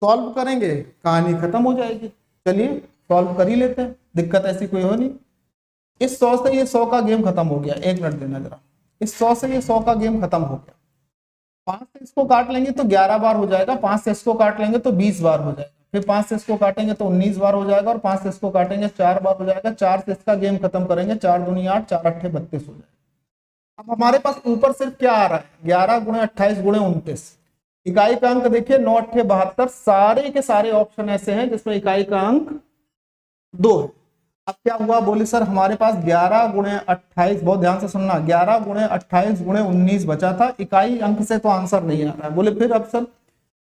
सॉल्व करेंगे, कहानी खत्म हो जाएगी। चलिए सॉल्व कर ही लेते हैं, दिक्कत ऐसी कोई हो नहीं। इस 100 से ये 100 का गेम खत्म हो गया। 1 मिनट देना जरा। इस 100 से ये 100 का गेम खत्म हो गया। 5 से इसको काट लेंगे तो 11 बार हो जाएगा, 5 से इसको काट लेंगे तो 20 बार हो जाएगा, फिर 5 से इसको काटेंगे तो 19 बार हो जाएगा और 5 से इसको काटेंगे 4 बार हो जाएगा। 4 से इसका गेम खत्म करेंगे, 4 दूनी 8, 4 8 32 हो जाएगा। अब हमारे पास ऊपर सिर्फ क्या आ रहा है? 11 गुणे 28 गुणे 29। इकाई का अंक देखिए 9 8 72। सारे के सारे ऑप्शन ऐसे हैं जिसमें इकाई का अंक 2 है। अब क्या हुआ? बोले सर हमारे पास 11 गुणे 28, बहुत ध्यान से सुनना, 11 गुणे 28 गुणे 19 बचा था। इकाई अंक से तो आंसर नहीं आ रहा है। बोले फिर अब सर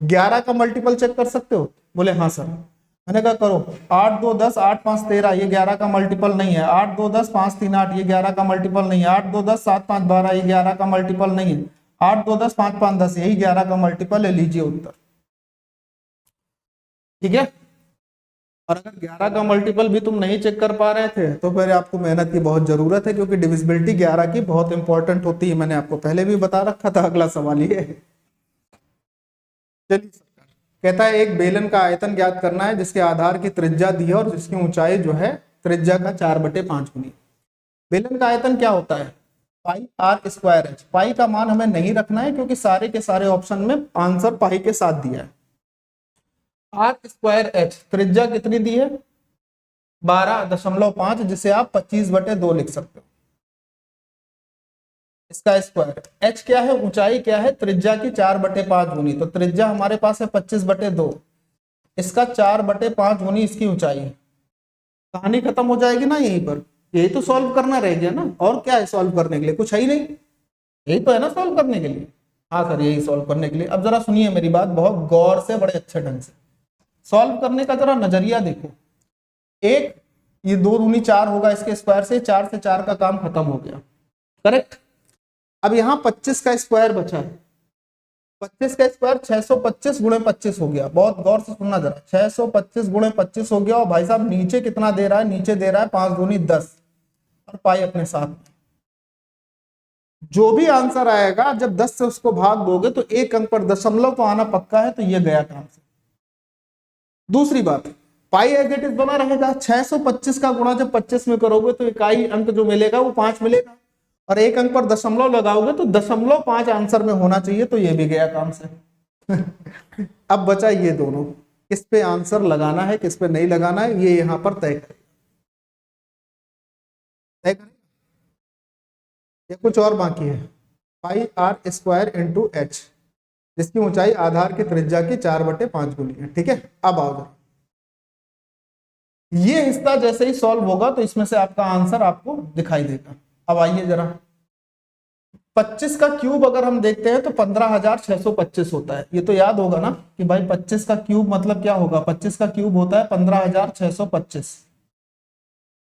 11 का मल्टीपल चेक कर सकते हो? बोले हाँ सर। मैंने कहा करो। 8 2 10, 8 5 13, ये 11 का मल्टीपल नहीं है। 8 2 10, 5 3 8, ये 11 का मल्टीपल नहीं है। 8 2 10, 7 5 12, ये 11 का मल्टीपल नहीं है। 8 2 10, 5 5 10, यही 11 का मल्टीपल है। लीजिए उत्तर, ठीक है। और अगर 11 का मल्टीपल भी तुम नहीं चेक कर पा रहे थे तो फिर आपको मेहनत की बहुत जरूरत है, क्योंकि डिविजिबिलिटी 11 की बहुत इंपॉर्टेंट होती है। मैंने आपको पहले भी बता रखा था। अगला सवाल ये है, चलिए कहता है एक बेलन का आयतन ज्ञात करना है जिसके आधार की त्रिज्या दी है और जिसकी ऊंचाई जो है त्रिज्या का 4/5 गुनी। बेलन का आयतन क्या होता है? पाई आर स्क्वायर एच। पाई का मान हमें नहीं रखना है क्योंकि सारे के सारे ऑप्शन में आंसर पाई के साथ दिया है। आर स्क्वायर एच, त्रिज्या कितनी दी है? 12.5, जिसे आप 25/2 लिख सकते हो, इसका स्क्वायर। एच क्या है? ऊंचाई क्या है? त्रिज्या की 4/5 गुनी। तो त्रिज्या हमारे पास है 25/2, इसका 4/5 गुनी इसकी ऊंचाई है। कहानी खत्म हो जाएगी ना यहीं पर। यही तो सॉल्व करना रह गया ना, और क्या है सॉल्व करने के लिए, कुछ है ही नहीं, यही तो है ना सॉल्व करने के लिए। हाँ सर यही सॉल्व करने के लिए। अब जरा सुनिए मेरी बात बहुत गौर से, बड़े अच्छे ढंग से। सॉल्व करने का जरा नजरिया देखो। एक, ये 2 दूनी 4 होगा, इसके स्क्वायर से 4 से 4 का काम खत्म हो गया, करेक्ट। अब यहाँ 25 का स्क्वायर बचा है, 25 का स्क्वायर 625 गुणे 25 हो गया। बहुत गौर से सुनना जरा, 625 गुणे 25 हो गया। और भाई साहब नीचे कितना दे रहा है, नीचे दे रहा है 5 दूनी 10 और पाई अपने साथ में। जो भी आंसर आएगा जब 10 से उसको भाग दोगे तो एक अंक पर दशमलव तो आना पक्का है, तो ये गया काम से। दूसरी बात, पाई एज इट इज बना रहेगा। 625 का गुणा जब 25 में करोगे तो इकाई अंक जो मिलेगा वो 5 मिलेगा, और एक अंक पर दशमलव लगाओगे तो 0.5 आंसर में होना चाहिए, तो ये भी गया काम से। अब बचा ये दोनों, किस पे आंसर लगाना है किस पे नहीं लगाना है, ये यहां पर तय करें, तय करें या कुछ और बाकी है। पाई आर स्क्वायर इंटू एच, जिसकी ऊंचाई आधार की त्रिज्या की 4/5 गुनी है, ठीक है। अब आओ जरा, ये हिस्सा जैसे ही सॉल्व होगा तो इसमें से आपका आंसर आपको दिखाई देगा। अब आइए जरा, 25 का क्यूब अगर हम देखते हैं तो 15,625 होता है। ये तो याद होगा ना कि भाई 25 का क्यूब मतलब क्या होगा, 25 का क्यूब होता है 15,625,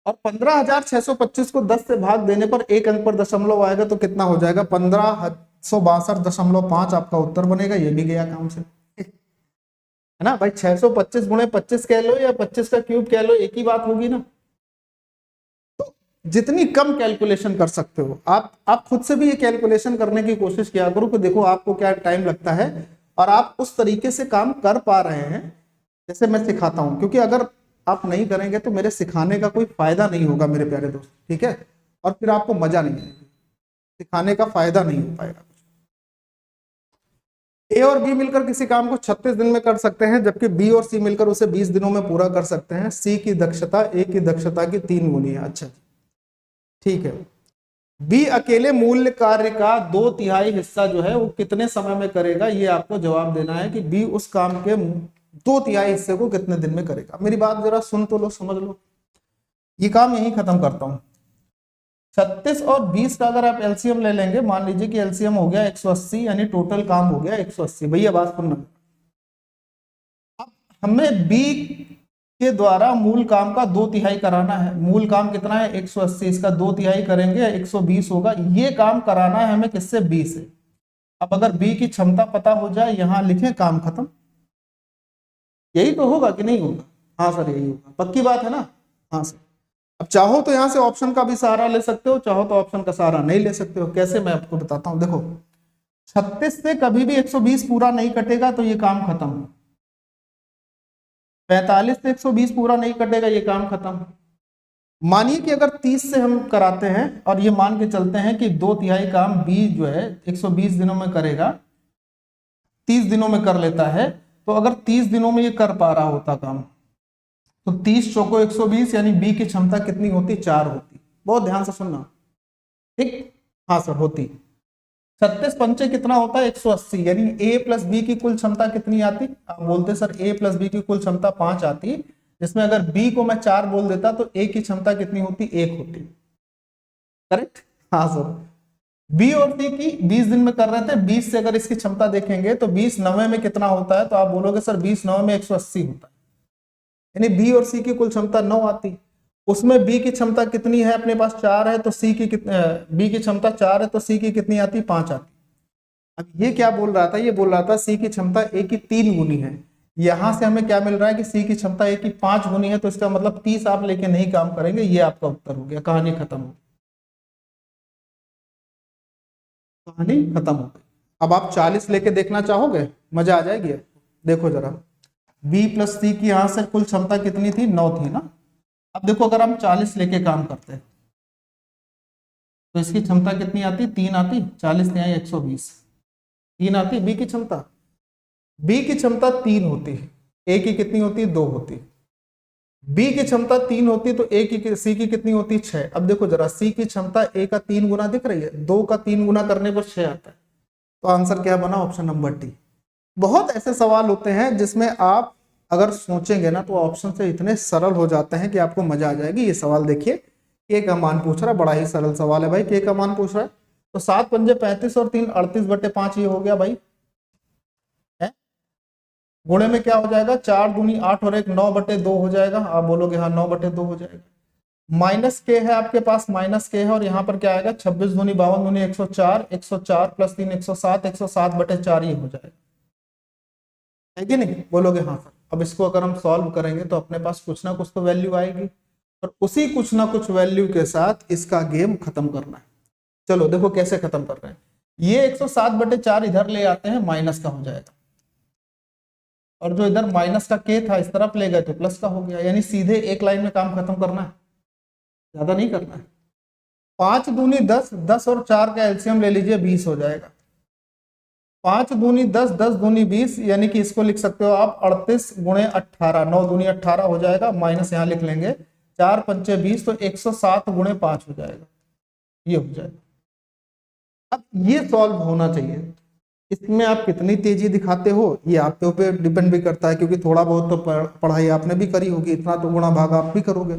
और 15,625 को 10 से भाग देने पर एक अंक पर दशमलव आएगा तो कितना हो जाएगा, 15,162.5 आपका उत्तर बनेगा। ये भी गया काम से, है ना भाई। 625 गुणे 25 कह लो या 25 का क्यूब कह लो, एक ही बात होगी ना। तो जितनी कम कैलकुलेशन कर सकते हो आप खुद से भी ये कैलकुलेशन करने की कोशिश किया करो कि देखो आपको क्या टाइम लगता है और आप उस तरीके से काम कर पा रहे हैं जैसे मैं सिखाता हूं। क्योंकि अगर आप नहीं करेंगे तो मेरे सिखाने का कोई फायदा नहीं होगा मेरे प्यारे दोस्त, ठीक है। और फिर आपको मजा नहीं आएगा, सिखाने का फायदा नहीं हो पाएगा। ए और बी मिलकर किसी काम को 36 दिन में कर सकते हैं, जबकि बी और सी मिलकर उसे 20 दिनों में पूरा कर सकते हैं। सी की दक्षता ए की दक्षता की 3 गुनी है। अच्छा ठीक है। बी अकेले मूल्य कार्य का 2/3 हिस्सा जो है वो कितने समय में करेगा, ये आपको जवाब देना है कि बी उस काम के 2/3 हिस्से को कितने दिन में करेगा। मेरी बात जरा सुन तो लो, समझ लो। ये काम यही खत्म करता हूं। 36 और 20 का अगर आप एलसीएम ले लेंगे, मान लीजिए कि एलसीएम हो गया 180, यानी टोटल काम हो गया 180। भैया बात सुनना, अब हमें बी के द्वारा मूल काम का 2/3 कराना है। मूल काम कितना है 180, इसका 2/3 करेंगे 120 होगा। ये काम कराना है हमें किससे, बी से। अब अगर बी की क्षमता पता हो जाए, यहां लिखें काम खत्म। यही तो होगा कि नहीं होगा, हाँ सर यही होगा, पक्की बात है ना। हाँ सर। अब चाहो तो यहां से ऑप्शन का भी सहारा ले सकते हो, चाहो तो ऑप्शन का सहारा नहीं ले सकते हो। कैसे, मैं आपको बताता हूं। देखो 36 से कभी भी 120 पूरा नहीं कटेगा तो ये काम खत्म। 45 से 120 पूरा नहीं कटेगा, ये काम खत्म। मानिए कि अगर 30 से हम कराते हैं और ये मान के चलते हैं कि 2/3 काम बी जो है 120 दिनों में करेगा, 30 दिनों में कर लेता है। तो अगर 30 दिनों में ये कर पा रहा होता काम, तो 30 चौको 120, यानी बी की क्षमता कितनी होती, 4 होती। बहुत ध्यान से सुनना, ठीक। हाँ सर होती। 36 पंचे कितना होता है 180, यानी ए प्लस बी की कुल क्षमता कितनी आती, आप बोलते सर ए प्लस बी की कुल क्षमता 5 आती। जिसमें अगर बी को मैं 4 बोल देता तो ए की क्षमता कितनी होती, 1 होती। करेक्ट, हाँ सर। बी और सी की 20 दिन में कर रहे थे, 20 से अगर इसकी क्षमता देखेंगे तो 20 90 में कितना होता है, तो आप बोलोगे सर 20 9 में 180 होता है। यानी बी और सी की कुल क्षमता 9 आती। उसमें बी की क्षमता कितनी है, अपने पास 4 है, तो सी की बी की क्षमता 4 है तो सी की कितनी आती, 5 आती। अब ये क्या बोल रहा था, ये बोल रहा था सी की क्षमता ए की 3 गुनी है। यहां से हमें क्या मिल रहा है कि सी की क्षमता ए की 5 गुनी है, तो इसका मतलब 30 आप लेके नहीं काम करेंगे। ये आपका उत्तर हो गया, कहानी खत्म हो गई, कहानी खत्म हो गई। अब आप 40 लेके देखना चाहोगे, मजा आ जाएगी। देखो जरा, बी प्लस सी की यहां से कुल क्षमता कितनी थी, 9 थी ना। अब देखो अगर हम 40 लेके काम करते हैं तो इसकी क्षमता कितनी आती, 3 आती। 40 से 120, 3 आती बी की क्षमता। बी की क्षमता 3 होती, ए की कितनी होती, 2 होती। बी की क्षमता 3 होती तो ए की सी की कितनी होती, 6। अब देखो जरा, सी की क्षमता ए का 3 गुना दिख रही है, 2 का 3 गुना करने पर 6 आता है। तो आंसर क्या बना, ऑप्शन नंबर डी। बहुत ऐसे सवाल होते हैं जिसमें आप अगर सोचेंगे ना तो ऑप्शन से इतने सरल हो जाते हैं कि आपको मजा आ जाएगी। ये सवाल देखिए, के का मान पूछ रहा है, बड़ा ही सरल सवाल है भाई, के का मान पूछ रहा है। तो 7 पंजे 35 और 3 38/5 ये हो गया भाई है। गुणे में क्या हो जाएगा, 4 दूनी 8 और 1 9/2 हो जाएगा। आप बोलोगे हाँ 9/2 हो जाएगा। माइनस के है आपके पास, माइनस के है, और यहाँ पर क्या आएगा 26 दूनी 52 दूनी 104, 104 प्लस 3 107, 107/4 ये हो जाएगा, है कि नहीं? बोलोगे हाँ सर। अब इसको अगर हम सॉल्व करेंगे तो अपने पास कुछ ना कुछ तो वैल्यू आएगी, और उसी कुछ ना कुछ वैल्यू के साथ इसका गेम खत्म करना है। चलो देखो कैसे खत्म कर रहे हैं। ये 107/4 इधर ले आते हैं, माइनस का हो जाएगा, और जो इधर माइनस का के था इस तरफ ले गए तो प्लस का हो गया। यानी सीधे एक लाइन में काम खत्म करना है, ज्यादा नहीं करना है। 5 दूनी 10, 10 और 4 का एलसीएम ले लीजिए 20 हो जाएगा। 5 दूनी 10, 10 दूनी 20, यानी कि इसको लिख सकते हो आप 38 गुणे 18, 9 दूनी 18 हो जाएगा, माइनस यहाँ लिख लेंगे 4 पंचे 20, तो 107 गुणे 5 हो जाएगा, ये हो जाएगा। अब ये सॉल्व होना चाहिए। इसमें आप कितनी तेजी दिखाते हो ये आपके ऊपर डिपेंड भी करता है, क्योंकि थोड़ा बहुत तो पढ़ाई आपने भी करी होगी, इतना तो गुणा भाग आप भी करोगे।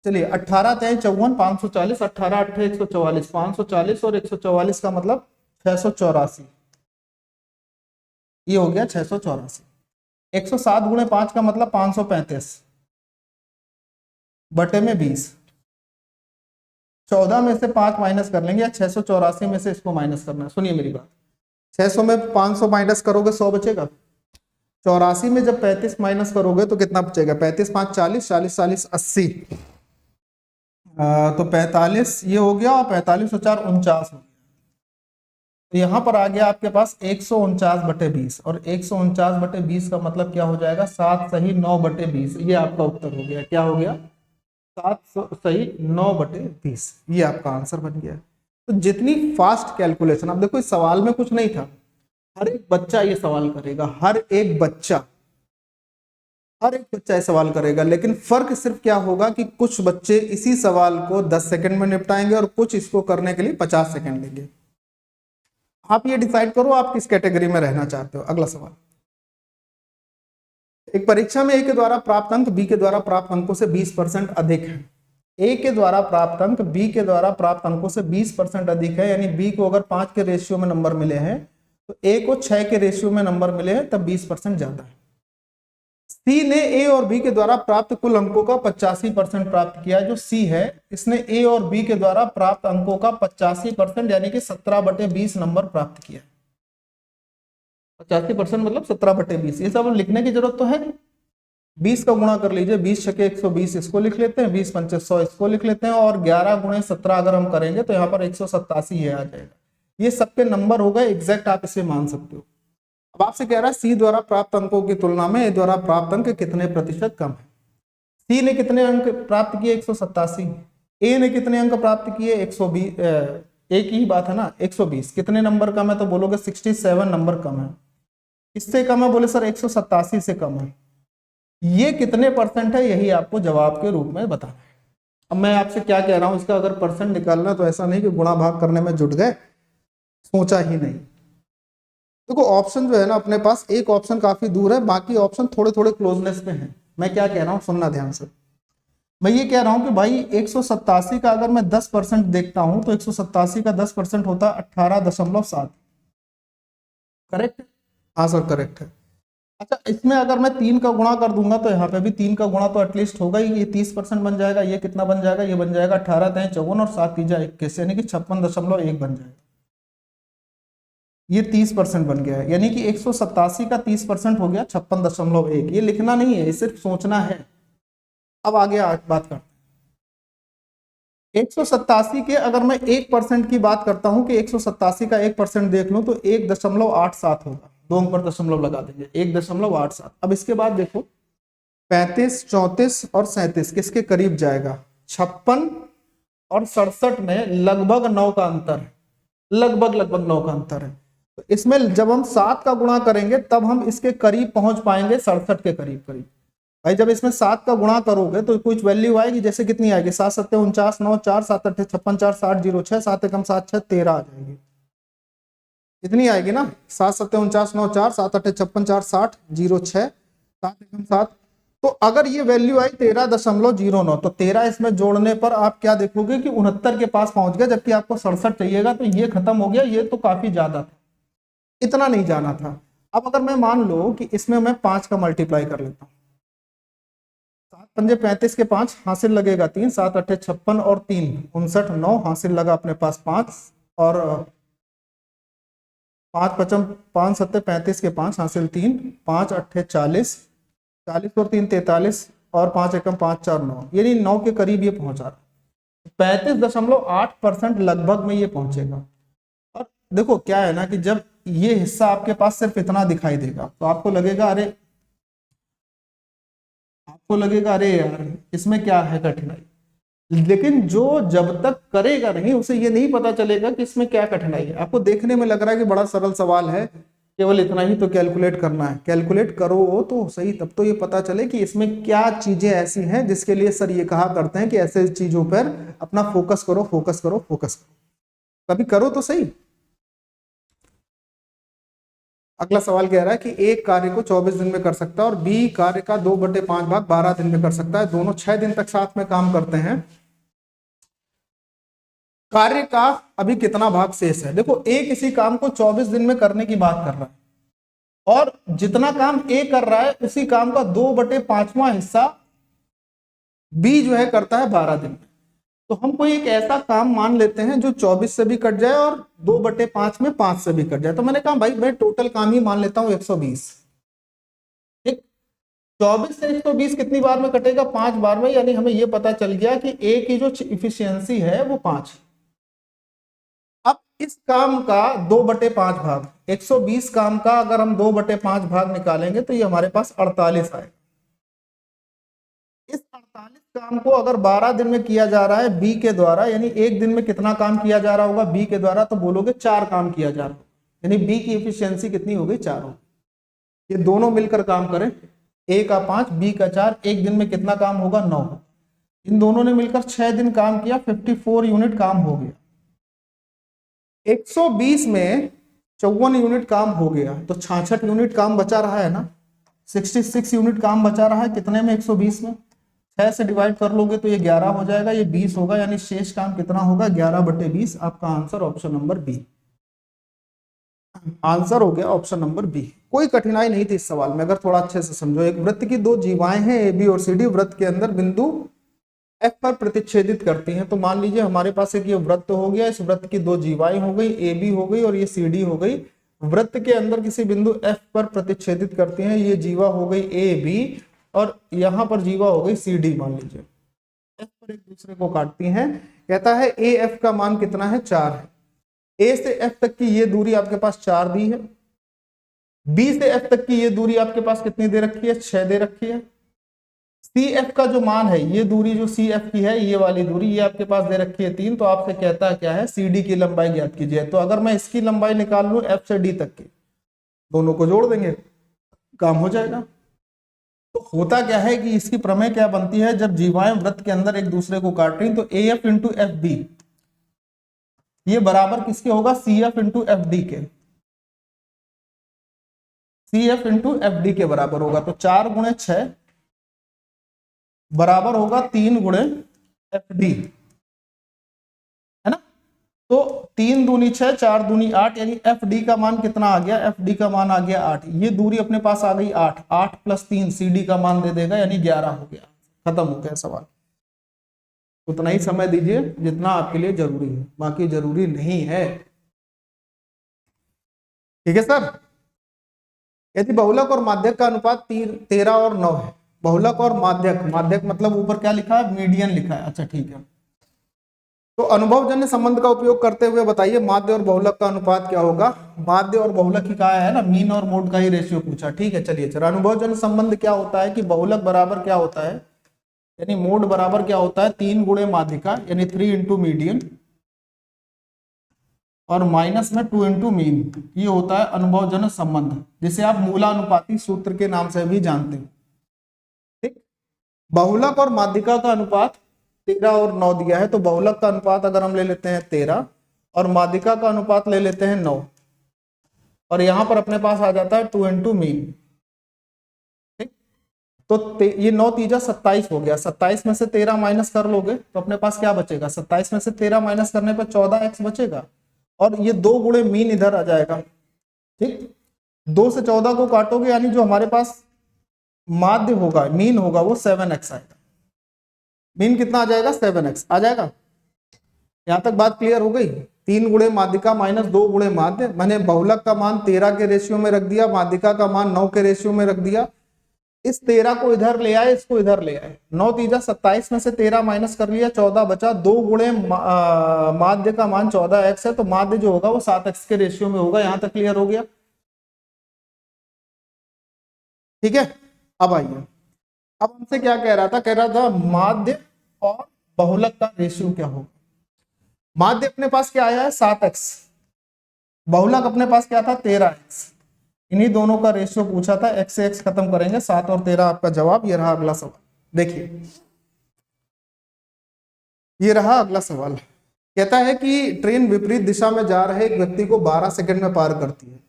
चलिए 18 3 54, 540, 18 8 144, 540 और 144 का मतलब 684, ये हो गया 684। 107 गुणे 5 का मतलब 535 बटे में 20। 14 में से 5 माइनस कर लेंगे, या 684 में से इसको माइनस करना है। सुनिए मेरी बात, 600 में 500 माइनस करोगे 100 बचेगा। 84 में जब 35 माइनस करोगे तो कितना बचेगा, 35 5 40, 40 40 80, तो 45 ये हो गया, और 45 और 4 49 हो गया। तो यहाँ पर आ गया आपके पास 149/20, और 149/20 का मतलब क्या हो जाएगा, 7 सही 9/20। ये आपका उत्तर हो गया, क्या हो गया, 7 सही 9/20, ये आपका आंसर बन गया। तो जितनी फास्ट कैलकुलेशन, अब देखो इस सवाल में कुछ नहीं था, हर एक बच्चा ये सवाल करेगा, हर एक बच्चा ये सवाल करेगा, लेकिन फर्क सिर्फ क्या होगा कि कुछ बच्चे इसी सवाल को 10 सेकंड में निपटाएंगे और कुछ इसको करने के लिए 50 सेकंड लेंगे। आप ये डिसाइड करो आप किस कैटेगरी में रहना चाहते हो। अगला सवाल, एक परीक्षा में ए के द्वारा प्राप्त अंक बी के द्वारा प्राप्त अंकों से 20% अधिक है। ए के द्वारा प्राप्त अंक बी के द्वारा प्राप्त अंकों से 20% अधिक है, यानी बी को अगर 5 के रेशियो में नंबर मिले हैं तो ए को 6 के रेशियो में नंबर मिले हैं, तब 20% ज्यादा है। सी ने ए और बी के द्वारा प्राप्त कुल अंकों का 85% प्राप्त किया। जो सी है इसने ए और बी के द्वारा प्राप्त अंकों का 85% यानी कि 17/20 नंबर प्राप्त किया। 85% मतलब 17/20। ये सब लिखने की जरूरत तो है नहीं, 20 का गुणा कर लीजिए, 20 छके 120 इसको लिख लेते हैं, 20 पंचे 100 इसको लिख लेते हैं, और 11 गुणे 17 अगर हम करेंगे तो यहाँ पर 187 ये आ जाएगा। ये सबके नंबर हो गए एग्जैक्ट, आप इसे मान सकते हो। अब आपसे कह रहा है सी द्वारा प्राप्त अंकों की तुलना में ए द्वारा प्राप्त अंक कितने प्रतिशत कम है। सी ने कितने अंक प्राप्त किए, 187। ए ने कितने अंक प्राप्त किए, 120। एक ही बात है ना, 120। कितने नंबर कम है, तो बोलोगे 67 नंबर कम है। किससे कम है, बोले सर 187 से कम है। ये कितने परसेंट है, यही आपको जवाब के रूप में बताना है। अब मैं आपसे क्या कह रहा हूं, इसका अगर परसेंट निकालना तो ऐसा नहीं कि गुणा भाग करने में जुट गए, सोचा ही नहीं। देखो ऑप्शन जो है ना अपने पास, एक ऑप्शन काफी दूर है, बाकी ऑप्शन थोड़े थोड़े क्लोजनेस में है। मैं क्या कह रहा हूं, सुनना ध्यान से। मैं ये कह रहा हूं कि भाई 187 का अगर मैं 10% देखता हूं तो 187 का 10% होता है 18.7। करेक्ट? हाँ सर करेक्ट है। अच्छा, इसमें अगर मैं 3 का गुणा कर दूंगा तो यहाँ पे भी 3 का गुणा तो एटलीस्ट होगा ही, ये 30% बन जाएगा। ये कितना बन जाएगा, ये बन जाएगा 18 3 54 और 7 3 21, यानी कि 56.1 बन जाएगा। ये 30% बन गया है, यानी कि 187 का 30% हो गया 56.1। ये लिखना नहीं है, ये सिर्फ सोचना है। अब आगे बात करते हैं 187 के, अगर मैं 1% की बात करता हूं कि 187 का 1% देख लूं तो 1.87 होगा। 2 अंक पर दशमलव लगा देंगे, 1.87। अब इसके बाद देखो 35 34 और 37 किसके करीब जाएगा, 56 और 67 में लगभग 9 का अंतर है, लगभग 9 का अंतर है। तो इसमें जब हम 7 का गुणा करेंगे तब हम इसके करीब पहुंच पाएंगे, 67 के करीब। भाई जब इसमें 7 का गुणा करोगे तो कुछ वैल्यू आएगी, जैसे कितनी आएगी, 7 7 49 9 4 7 8 56 4 60 0 6 7 1 7 6 13 आ जाएगी। इतनी आएगी ना, 7 7 49 9 4 7 8 56 4 60 0 6 7 एकम 7। तो अगर ये वैल्यू आई 13.09, तो 13 इसमें जोड़ने पर आप क्या देखोगे कि 69 के पास पहुंच गया, जबकि आपको 67 चाहिएगा, तो ये खत्म हो गया। ये तो काफी ज्यादा था, इतना नहीं जाना था। अब अगर मैं मान लो कि इसमें मैं 5 का मल्टीप्लाई कर लेता हूँ, 7 पंजे 35 के 5 हासिल लगेगा 3, 7 अट्ठे 56 और 3 59, 9 हासिल लगा अपने पास 5, और 5 पचम 5 सत्ते 35 के 5 हासिल 3, 5 अट्ठे 40, 40 और 3 43, और 5 एकम 5 4 9, यानी 9 के करीब ये पहुंचा रहा है। 35.8% लगभग में ये पहुंचेगा। और देखो क्या है ना कि जब ये हिस्सा आपके पास सिर्फ इतना दिखाई देगा तो आपको लगेगा अरे यार इसमें क्या है कठिनाई। लेकिन जो जब तक करेगा नहीं उसे ये नहीं पता चलेगा कि इसमें क्या कठिनाई है। आपको देखने में लग रहा है कि बड़ा सरल सवाल है, केवल इतना ही तो कैलकुलेट करना है। कैलकुलेट करो तो सही, तब तो ये पता चले कि इसमें क्या चीजें ऐसी हैं जिसके लिए सर ये कहा करते हैं कि ऐसे चीजों पर अपना फोकस करो, फोकस करो, फोकस करो। कभी करो तो सही। अगला सवाल कह रहा है कि एक कार्य को 24 दिन में कर सकता है और बी कार्य का 2/5 भाग 12 दिन में कर सकता है। दोनों 6 दिन तक साथ में काम करते हैं। कार्य का अभी कितना भाग शेष है। देखो ए किसी काम को 24 दिन में करने की बात कर रहा है, और जितना काम ए कर रहा है उसी काम का 2/5वां हिस्सा बी जो है करता है 12 दिन में। तो हम कोई एक ऐसा काम मान लेते हैं जो 24 से भी कट जाए और 2/5 में 5 से भी कट जाए। तो मैंने कहा भाई मैं टोटल काम ही मान लेता हूं 120। ठीक, 24 से 120 कितनी बार में कटेगा, 5 बार में। यानी हमें यह पता चल गया कि ए की जो इफिशियंसी है वो 5। अब इस काम का 2/5 भाग, 120 काम का अगर हम 2/5 भाग निकालेंगे तो ये हमारे पास 48 आएगा। इस 48 काम को अगर 12 दिन में किया जा रहा है बी के द्वारा, यानी एक दिन में कितना काम किया जा रहा होगा बी के द्वारा, तो बोलोगे 4 काम किया जा रहा है। यानी बी की एफिशिएंसी कितनी हो गई, 4 हो। ये दोनों मिलकर काम करें, ए का 5 बी का 4, एक दिन में कितना काम होगा, 9। इन दोनों ने मिलकर 6 दिन काम किया, 54 यूनिट काम हो गया। 120 में 54 यूनिट काम हो गया, तो 66 यूनिट काम बचा रहा है ना, 66 यूनिट काम बचा रहा है। कितने में, 120 में 6 से डिवाइड कर लोगे तो ये 11 हो जाएगा, ये 20 होगा। यानी शेष काम कितना होगा, 11/20। आपका answer option number B. Answer हो गया ऑप्शन नंबर बी। कोई कठिनाई नहीं थी इस सवाल में, अगर थोड़ा अच्छे से समझो। एक वृत्त की 2 जीवाएं हैं ए बी और सी डी, वृत्त के अंदर बिंदु एफ पर प्रतिच्छेदित करती हैं। तो मान लीजिए हमारे पास एक ये वृत्त हो गया, इस वृत्त की 2 जीवाएं हो गई, ए बी हो गई और ये सी डी हो गई। वृत्त के अंदर किसी बिंदु एफ पर प्रतिच्छेदित करती हैं। ये जीवा हो गई ए बी और यहां पर जीवा हो गई सी डी। मान लीजिए एफ पर एक दूसरे को काटती हैं। कहता है ए एफ का मान कितना है, 4 है। ए से एफ तक की ये दूरी आपके पास 4 दी है। बी से एफ तक की ये दूरी आपके पास कितनी दे रखी है, 6 दे रखी है। सी एफ का जो मान है, ये दूरी जो सी एफ की है, ये वाली दूरी, ये आपके पास दे रखी है 3। तो आपसे कहता है क्या है, सी डी की लंबाई ज्ञात कीजिए। तो अगर मैं इसकी लंबाई निकाल लूं एफ से डी तक की, दोनों को जोड़ देंगे, काम हो जाएगा। तो होता क्या है कि इसकी प्रमेय क्या बनती है, जब जीवाएं वृत्त के अंदर एक दूसरे को काट रही, तो A F into F B ये बराबर किसके होगा, C F into F D के। C F into F D के बराबर होगा। तो 4 गुणे 6 बराबर होगा 3 गुणे एफ डी, है ना। तो 3 दूनी 6, 4 दूनी 8, यानी एफ डी का मान कितना आ गया, एफ डी का मान आ गया 8। ये दूरी अपने पास आ गई 8, 8 + 3 सी डी का मान दे देगा, यानी 11 हो गया। खत्म हो गया सवाल। उतना ही समय दीजिए जितना आपके लिए जरूरी है, बाकी जरूरी नहीं है। ठीक है सर। यदि बहुलक और माध्यक का अनुपात 13 और 9 है, बहुलक और माध्यक, माध्यक मतलब ऊपर क्या लिखा है, मीडियन लिखा है। अच्छा ठीक है। तो अनुभवजन्य संबंध का उपयोग करते हुए बताइए माध्य और बहुलक का अनुपात क्या होगा। माध्य और बहुलक ही कहा है ना, मीन और मोड का ही रेशियो पूछा। ठीक है चलिए सर। अनुभवजन्य संबंध क्या होता है कि बहुलक बराबर क्या होता है, यानी मोड बराबर क्या होता है, 3 गुणे माध्यिका यानी 3 इंटू मीडियन और माइनस में 2 इंटू मीन। ये होता है अनुभवजन्य संबंध, जिसे आप मूलानुपाती सूत्र के नाम से भी जानते हैं। ठीक, बहुलक और माध्यिका का अनुपात 13 और 9 दिया है। तो बहुलक का अनुपात अगर हम ले लेते हैं 13 और माध्यिका का अनुपात ले लेते हैं 9, और यहां पर अपने पास आ जाता है 2 इंटू मीन। ठीक, तो ये 9 तीजा 27 हो गया, 27 में से 13 माइनस कर लोगे तो अपने पास क्या बचेगा, 27 में से 13 माइनस करने पर 14x बचेगा, और ये 2 गुणे मीन इधर आ जाएगा। ठीक, 2 से 14 को काटोगे यानी जो हमारे पास माध्य होगा, मीन होगा, वो 7x आएगा। मीन कितना आ जाएगा, 7x आ जाएगा। यहां तक बात क्लियर हो गई। 3 गुणे माध्यिका माइनस 2 गुणे माध्य, मैंने बहुलक का मान 13 के रेशियो में रख दिया, माध्यिका का मान 9 के रेशियो में रख दिया। इस 13 को इधर ले आए, इसको इधर ले आए, 9 तीजा 27 में से 13 माइनस कर लिया, 14 बचा। 2 गुणे माध्य का मान 14x है, तो माध्य जो होगा वो 7x के रेशियो में होगा। यहां तक क्लियर हो गया, ठीक है। अब आइए, अब हमसे क्या कह रहा था, कह रहा था माध्य और बहुलक का रेशियो क्या होगा। माध्य अपने पास क्या आया है, 7x, बहुलक अपने पास क्या था, 13x। इन्हीं दोनों का रेशियो पूछा था, x से x खत्म करेंगे, 7 और 13 आपका जवाब। ये रहा अगला सवाल, देखिए ये रहा अगला सवाल। कहता है कि ट्रेन विपरीत दिशा में जा रहे एक व्यक्ति को 12 सेकंड में पार करती है।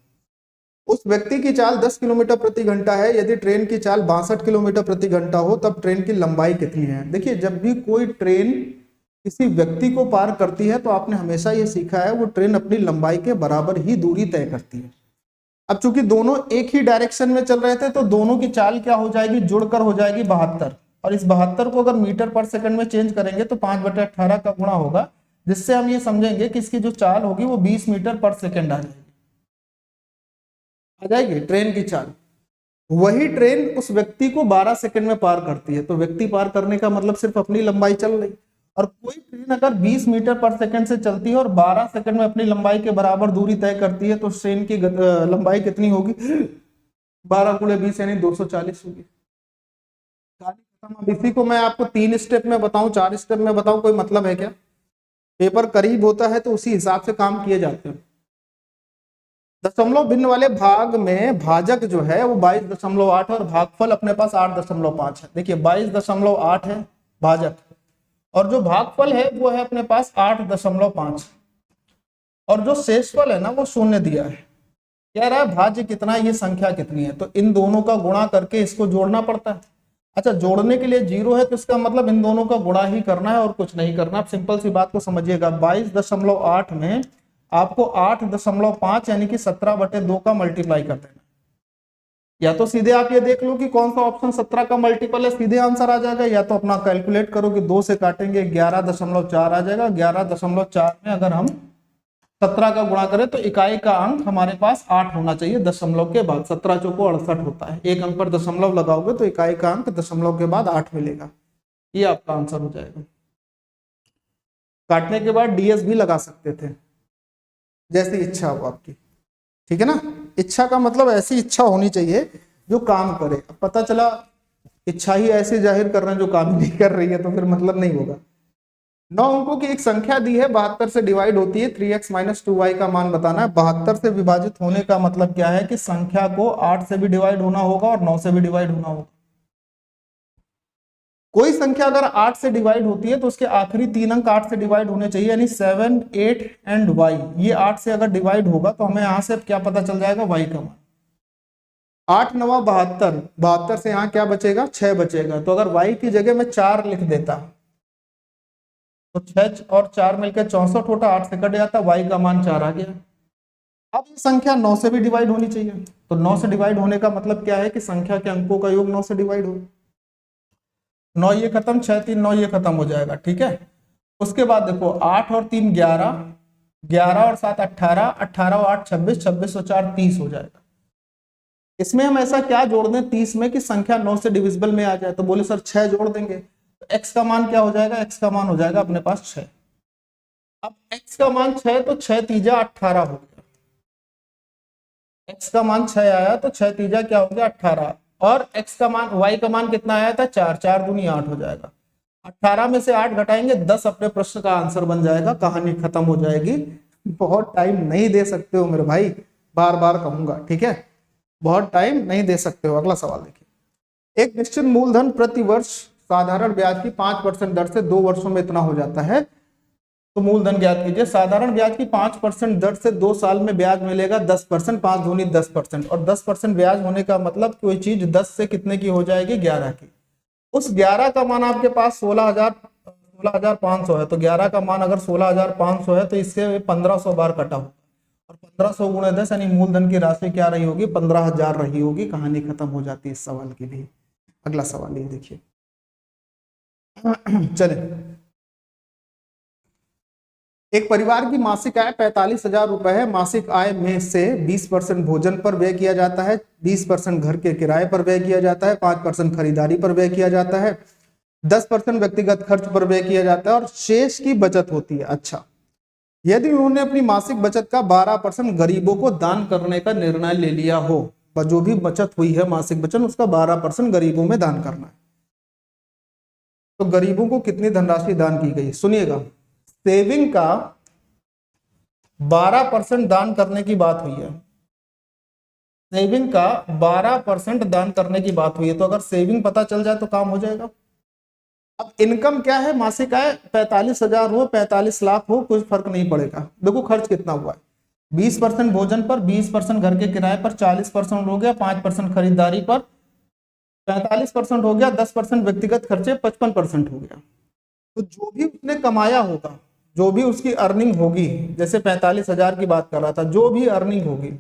उस व्यक्ति की चाल 10 किलोमीटर प्रति घंटा है। यदि ट्रेन की चाल 62 किलोमीटर प्रति घंटा हो तब ट्रेन की लंबाई कितनी है। देखिए, जब भी कोई ट्रेन किसी व्यक्ति को पार करती है तो आपने हमेशा ये सीखा है वो ट्रेन अपनी लंबाई के बराबर ही दूरी तय करती है। अब चूंकि दोनों एक ही डायरेक्शन में चल रहे थे तो दोनों की चाल क्या हो जाएगी, जुड़कर हो जाएगी 72, और इस 72 को अगर मीटर पर सेकंड में चेंज करेंगे तो 5/18 का गुणा होगा, जिससे हम ये समझेंगे कि इसकी जो चाल होगी वो 20 मीटर पर सेकंड आ जाएगी ट्रेन की चाल। वही ट्रेन उस व्यक्ति को 12 सेकंड में पार करती है, तो व्यक्ति पार करने का मतलब सिर्फ अपनी लंबाई चल रही। और कोई ट्रेन अगर 20 मीटर पर सेकंड से चलती है और 12 सेकंड में अपनी लंबाई के बराबर दूरी तय करती है, तो ट्रेन की लंबाई कितनी होगी, 12 गुणे 20 यानी 240 होगी। कहानी खत्म। अब इसी को मैं आपको 3 स्टेप में बताऊं, 4 स्टेप में बताऊं, कोई मतलब है क्या। पेपर करीब होता है तो उसी हिसाब से काम किए जाते हैं। दशमलव भिन्न वाले भाग में भाजक जो है वो 22.8 और भागफल अपने पास 8.5 है। देखिए 22.8 है भाजक, और जो भागफल है वो है अपने पास 8.5, और जो शेषफल है ना वो 0 दिया है। कह रहा है भाज्य कितना है, ये संख्या कितनी है, तो इन दोनों का गुणा करके इसको जोड़ना पड़ता है। अच्छा, जोड़ने के लिए 0 है तो इसका मतलब इन दोनों का गुणा ही करना है और कुछ नहीं करना। आप सिंपल सी बात को समझिएगा, 22.8 में आपको 8.5 यानी कि 17/2 का मल्टीप्लाई कर देना। या तो सीधे आप ये देख लो कि कौन सा ऑप्शन 17 का मल्टीपल है, सीधे आंसर आ जाएगा, या तो अपना कैलकुलेट करो कि 2 से काटेंगे 11.4 आ जाएगा। 11.4 में अगर हम 17 का गुणा करें तो इकाई का अंक हमारे पास 8 होना चाहिए दशमलव के बाद। 17 चौको 68 होता है, एक अंक पर दशमलव लगाओगे तो इकाई का अंक दशमलव के बाद 8 मिलेगा। ये आपका आंसर हो जाएगा। काटने के बाद डीएस भी लगा सकते थे, जैसी इच्छा हो आपकी, ठीक है ना। इच्छा का मतलब ऐसी इच्छा होनी चाहिए जो काम करे। अब पता चला इच्छा ही ऐसे जाहिर कर रहे हैं जो काम नहीं कर रही है, तो फिर मतलब नहीं होगा। 9 अंकों की एक संख्या दी है, 72 से डिवाइड होती है, 3x - 2y का मान बताना है। 72 से विभाजित होने का मतलब क्या है कि संख्या को 8 से भी डिवाइड होना होगा और 9 से भी डिवाइड होना होगा। कोई संख्या अगर 8 से डिवाइड होती है तो उसके आखिरी 3 अंक 8 से डिवाइड होने चाहिए, यानी 7, 8 एंड y। ये 8 से अगर डिवाइड होगा तो हमें यहां से क्या पता चल जाएगा, y का मान। 8 9 72, 72 से यहाँ क्या बचेगा, 6 बचेगा। तो अगर y की जगह में 4 लिख देता तो 6 और 4 मिलकर 64 होता, 8 से कट जाता, y का मान 4 आ गया। अब ये संख्या 9 से भी डिवाइड होनी चाहिए, तो 9 से डिवाइड होने का मतलब क्या है कि संख्या के अंकों का योग 9 से डिवाइड हो। 9 ये खत्म, 6 3 9 ये खत्म हो जाएगा, ठीक है। उसके बाद देखो 8 और 3 11, 11 और 7 18, 18 और 8 26, 26 और 4 30 हो जाएगा। इसमें हम ऐसा क्या जोड़ दें 30 में कि संख्या 9 से डिविजिबल में आ जाए, तो बोले सर 6 जोड़ देंगे, तो x का मान क्या हो जाएगा, x का मान हो जाएगा अपने पास 6। अब x का मान 6 तो 6 तीजा 18 हो गया। x का मान 6 आया तो 6 तीजा क्या हो गया 18, और x का मान y का मान कितना आया था 4, 4 दूनी 8 हो जाएगा। 18 में से 8 घटाएंगे 10 अपने प्रश्न का आंसर बन जाएगा, कहानी खत्म हो जाएगी। बहुत टाइम नहीं दे सकते हो मेरे भाई, बार बार कहूंगा, ठीक है, बहुत टाइम नहीं दे सकते हो। अगला सवाल देखिए, एक निश्चित मूलधन प्रति वर्ष साधारण ब्याज की 5% दर से 2 वर्षों में इतना हो जाता है, तो मूलधन ज्ञात कीजिए। साधारण ब्याज की 5% दर से 2 साल में ब्याज मिलेगा 10%, 5 दूनी 10%, और 10% ब्याज होने का मतलब कोई चीज 10 से कितने की हो जाएगी, 11 की। उस 11 का मान आपके पास 16,500 है, तो 11 का मान अगर 16,500 है तो इससे 1500 बार कटा होगा, और 1500 गुणे 10 यानी मूलधन की राशि क्या रही होगी, 15,000 रही होगी। कहानी खत्म हो जाती है इस सवाल की भी। अगला सवाल ये देखिए। चले, एक परिवार की मासिक आय 45,000 रुपए है। मासिक आय में से 20% भोजन पर व्यय किया जाता है, 20% घर के किराए पर व्यय किया जाता है, 5% खरीदारी पर व्यय किया जाता है, 10% व्यक्तिगत खर्च पर व्यय किया जाता है और शेष की बचत होती है। अच्छा, यदि उन्होंने अपनी मासिक बचत का 12% गरीबों को दान करने का निर्णय ले लिया हो, जो भी बचत हुई है मासिक बचत उसका 12% गरीबों में दान करना है, तो गरीबों को कितनी धनराशि दान की गई, सुनिएगा। सेविंग का 12% दान करने की बात हुई है, सेविंग का 12% दान करने की बात हुई है, तो अगर सेविंग पता चल जाए तो काम हो जाएगा। अब इनकम क्या है, मासिक आय 45,000 हो, 45 लाख हो, कुछ फर्क नहीं पड़ेगा। देखो खर्च कितना हुआ है, 20% भोजन पर, 20% घर के किराए पर, 40% हो गया, 5% खरीदारी पर, 45% हो गया, 10% व्यक्तिगत खर्चे, 55% हो गया। तो जो भी उसने कमाया होगा, जो भी उसकी अर्निंग होगी, जैसे 45,000 की बात कर रहा था, जो भी अर्निंग होगी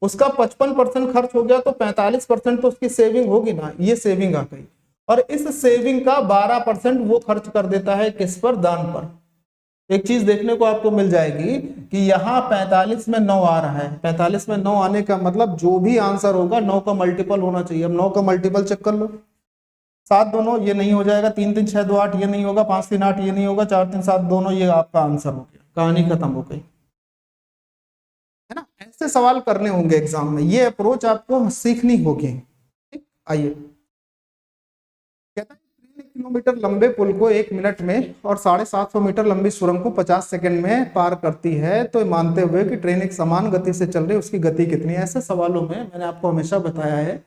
उसका 55% खर्च हो गया, तो 45% तो उसकी सेविंग होगी ना, ये सेविंग आ गई। और इस सेविंग का 12% वो खर्च कर देता है किस पर, दान पर। एक चीज देखने को आपको मिल जाएगी कि यहाँ 45 में 9 आ रहा है, 45 में 9 आने का मतलब जो भी आंसर होगा 9 का मल्टीपल होना चाहिए। अब 9 का मल्टीपल चेक कर लो, 7 दोनों ये नहीं हो जाएगा, 3 3 6 2 8 ये नहीं होगा, 5 3 8 ये नहीं होगा, 4 3 7 दोनों, ये आपका आंसर हो गया, कहानी खत्म हो गई, है ना। ऐसे सवाल करने होंगे एग्जाम में, ये अप्रोच आपको सीखनी होगी। ठीक, आइए, कहता है 3 किलोमीटर लंबे पुल को 1 मिनट में और 750 मीटर लंबी सुरंग को 50 सेकंड में पार करती है, तो मानते हुए कि ट्रेन एक समान गति से चल रही है, उसकी गति कितनी है। ऐसे सवालों में मैंने आपको हमेशा बताया है,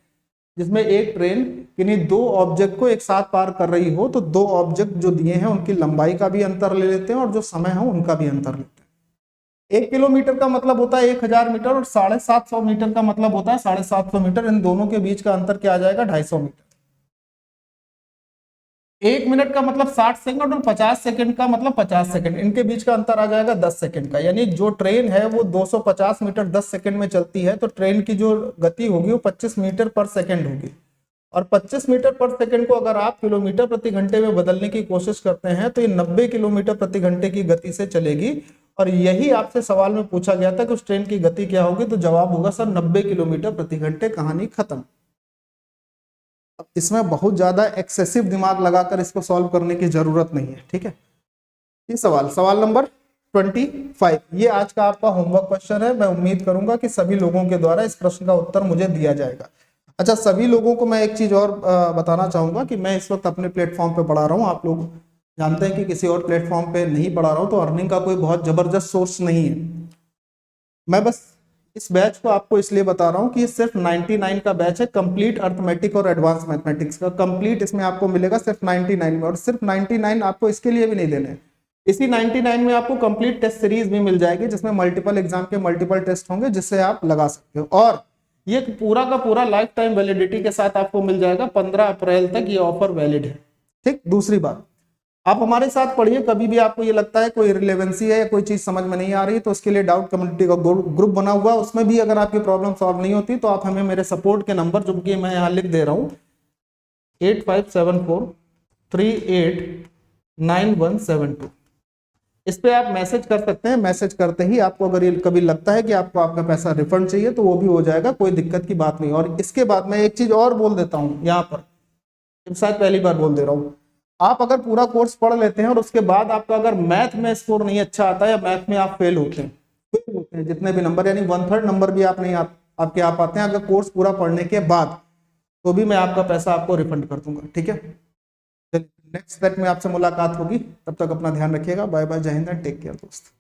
जिसमें एक ट्रेन किन्हीं 2 ऑब्जेक्ट को एक साथ पार कर रही हो, तो 2 ऑब्जेक्ट जो दिए हैं उनकी लंबाई का भी अंतर ले लेते हैं और जो समय है उनका भी अंतर लेते हैं। 1 किलोमीटर का मतलब होता है 1000 मीटर और 750 मीटर का मतलब होता है 750 मीटर। इन दोनों के बीच का अंतर क्या आ जाएगा, 250 मीटर। 1 मिनट का मतलब 60 सेकंड और 50 सेकंड का मतलब 50 सेकंड, इनके बीच का अंतर आ जाएगा 10 सेकंड का। यानी जो ट्रेन है वो 250 मीटर 10 सेकंड में चलती है, तो ट्रेन की जो गति होगी वो 25 मीटर पर सेकंड होगी। और 25 मीटर पर सेकंड को अगर आप किलोमीटर प्रति घंटे में बदलने की कोशिश करते हैं तो ये 90 किलोमीटर प्रति घंटे की गति से चलेगी। और यही आपसे सवाल में पूछा गया था कि उस ट्रेन की गति क्या होगी, तो जवाब होगा सर 90 किलोमीटर प्रति घंटे, कहानी खत्म। अब इसमें बहुत ज्यादा एक्सेसिव दिमाग लगाकर इसको सॉल्व करने की जरूरत नहीं है, ठीक है। ये सवाल नंबर 25, ये आज का आपका होमवर्क क्वेश्चन है। मैं उम्मीद करूंगा कि सभी लोगों के द्वारा इस प्रश्न का उत्तर मुझे दिया जाएगा। अच्छा, सभी लोगों को मैं एक चीज और बताना चाहूंगा कि मैं इस वक्त अपने प्लेटफॉर्म पे पढ़ा रहा हूँ। आप लोग जानते हैं कि किसी और प्लेटफॉर्म पे नहीं पढ़ा रहा हूँ, तो अर्निंग का कोई बहुत जबरदस्त सोर्स नहीं है। मैं बस इस बैच को आपको इसलिए बता रहा हूं कि ये सिर्फ 99 का बैच है, कंप्लीट अर्थमेटिक और एडवांस मैथमेटिक्स का। कंप्लीट इसमें आपको मिलेगा सिर्फ 99 में, और सिर्फ 99 आपको इसके लिए भी नहीं देने, इसी 99 में आपको कंप्लीट टेस्ट सीरीज भी मिल जाएगी, जिसमें मल्टीपल एग्जाम के मल्टीपल टेस्ट होंगे, जिससे आप लगा सकते हो। और ये पूरा का पूरा लाइफ टाइम वैलिडिटी के साथ आपको मिल जाएगा, 15 अप्रैल तक ये ऑफर वैलिड है। ठीक, दूसरी बात, आप हमारे साथ पढ़िए। कभी भी आपको ये लगता है कोई रिलेवेंसी है या कोई चीज समझ में नहीं आ रही, तो उसके लिए डाउट कम्युनिटी का ग्रुप बना हुआ है, उसमें भी अगर आपकी प्रॉब्लम सॉल्व नहीं होती तो आप हमें मेरे सपोर्ट के नंबर, जो कि मैं यहाँ लिख दे रहा हूँ, 8574389172, इस पे आप मैसेज कर सकते हैं। मैसेज करते ही आपको अगर ये कभी लगता है कि आपको आपका पैसा रिफंड चाहिए तो वो भी हो जाएगा, कोई दिक्कत की बात नहीं। और इसके बाद मैं एक चीज और बोल देता हूँ यहाँ पर, शायद पहली बार बोल दे रहा हूँ, आप अगर पूरा कोर्स पढ़ लेते हैं और उसके बाद आपका अगर मैथ में स्कोर नहीं अच्छा आता है या मैथ में आप फेल होते हैं जितने भी नंबर, यानी 1/3 नंबर भी आप नहीं आपके आ पाते हैं अगर कोर्स पूरा पढ़ने के बाद, तो भी मैं आपका पैसा आपको रिफंड कर दूंगा, ठीक है। नेक्स्ट सेट में आपसे मुलाकात होगी, तब तक अपना ध्यान रखिएगा। बाय बाय, जय हिंद, टेक केयर दोस्त।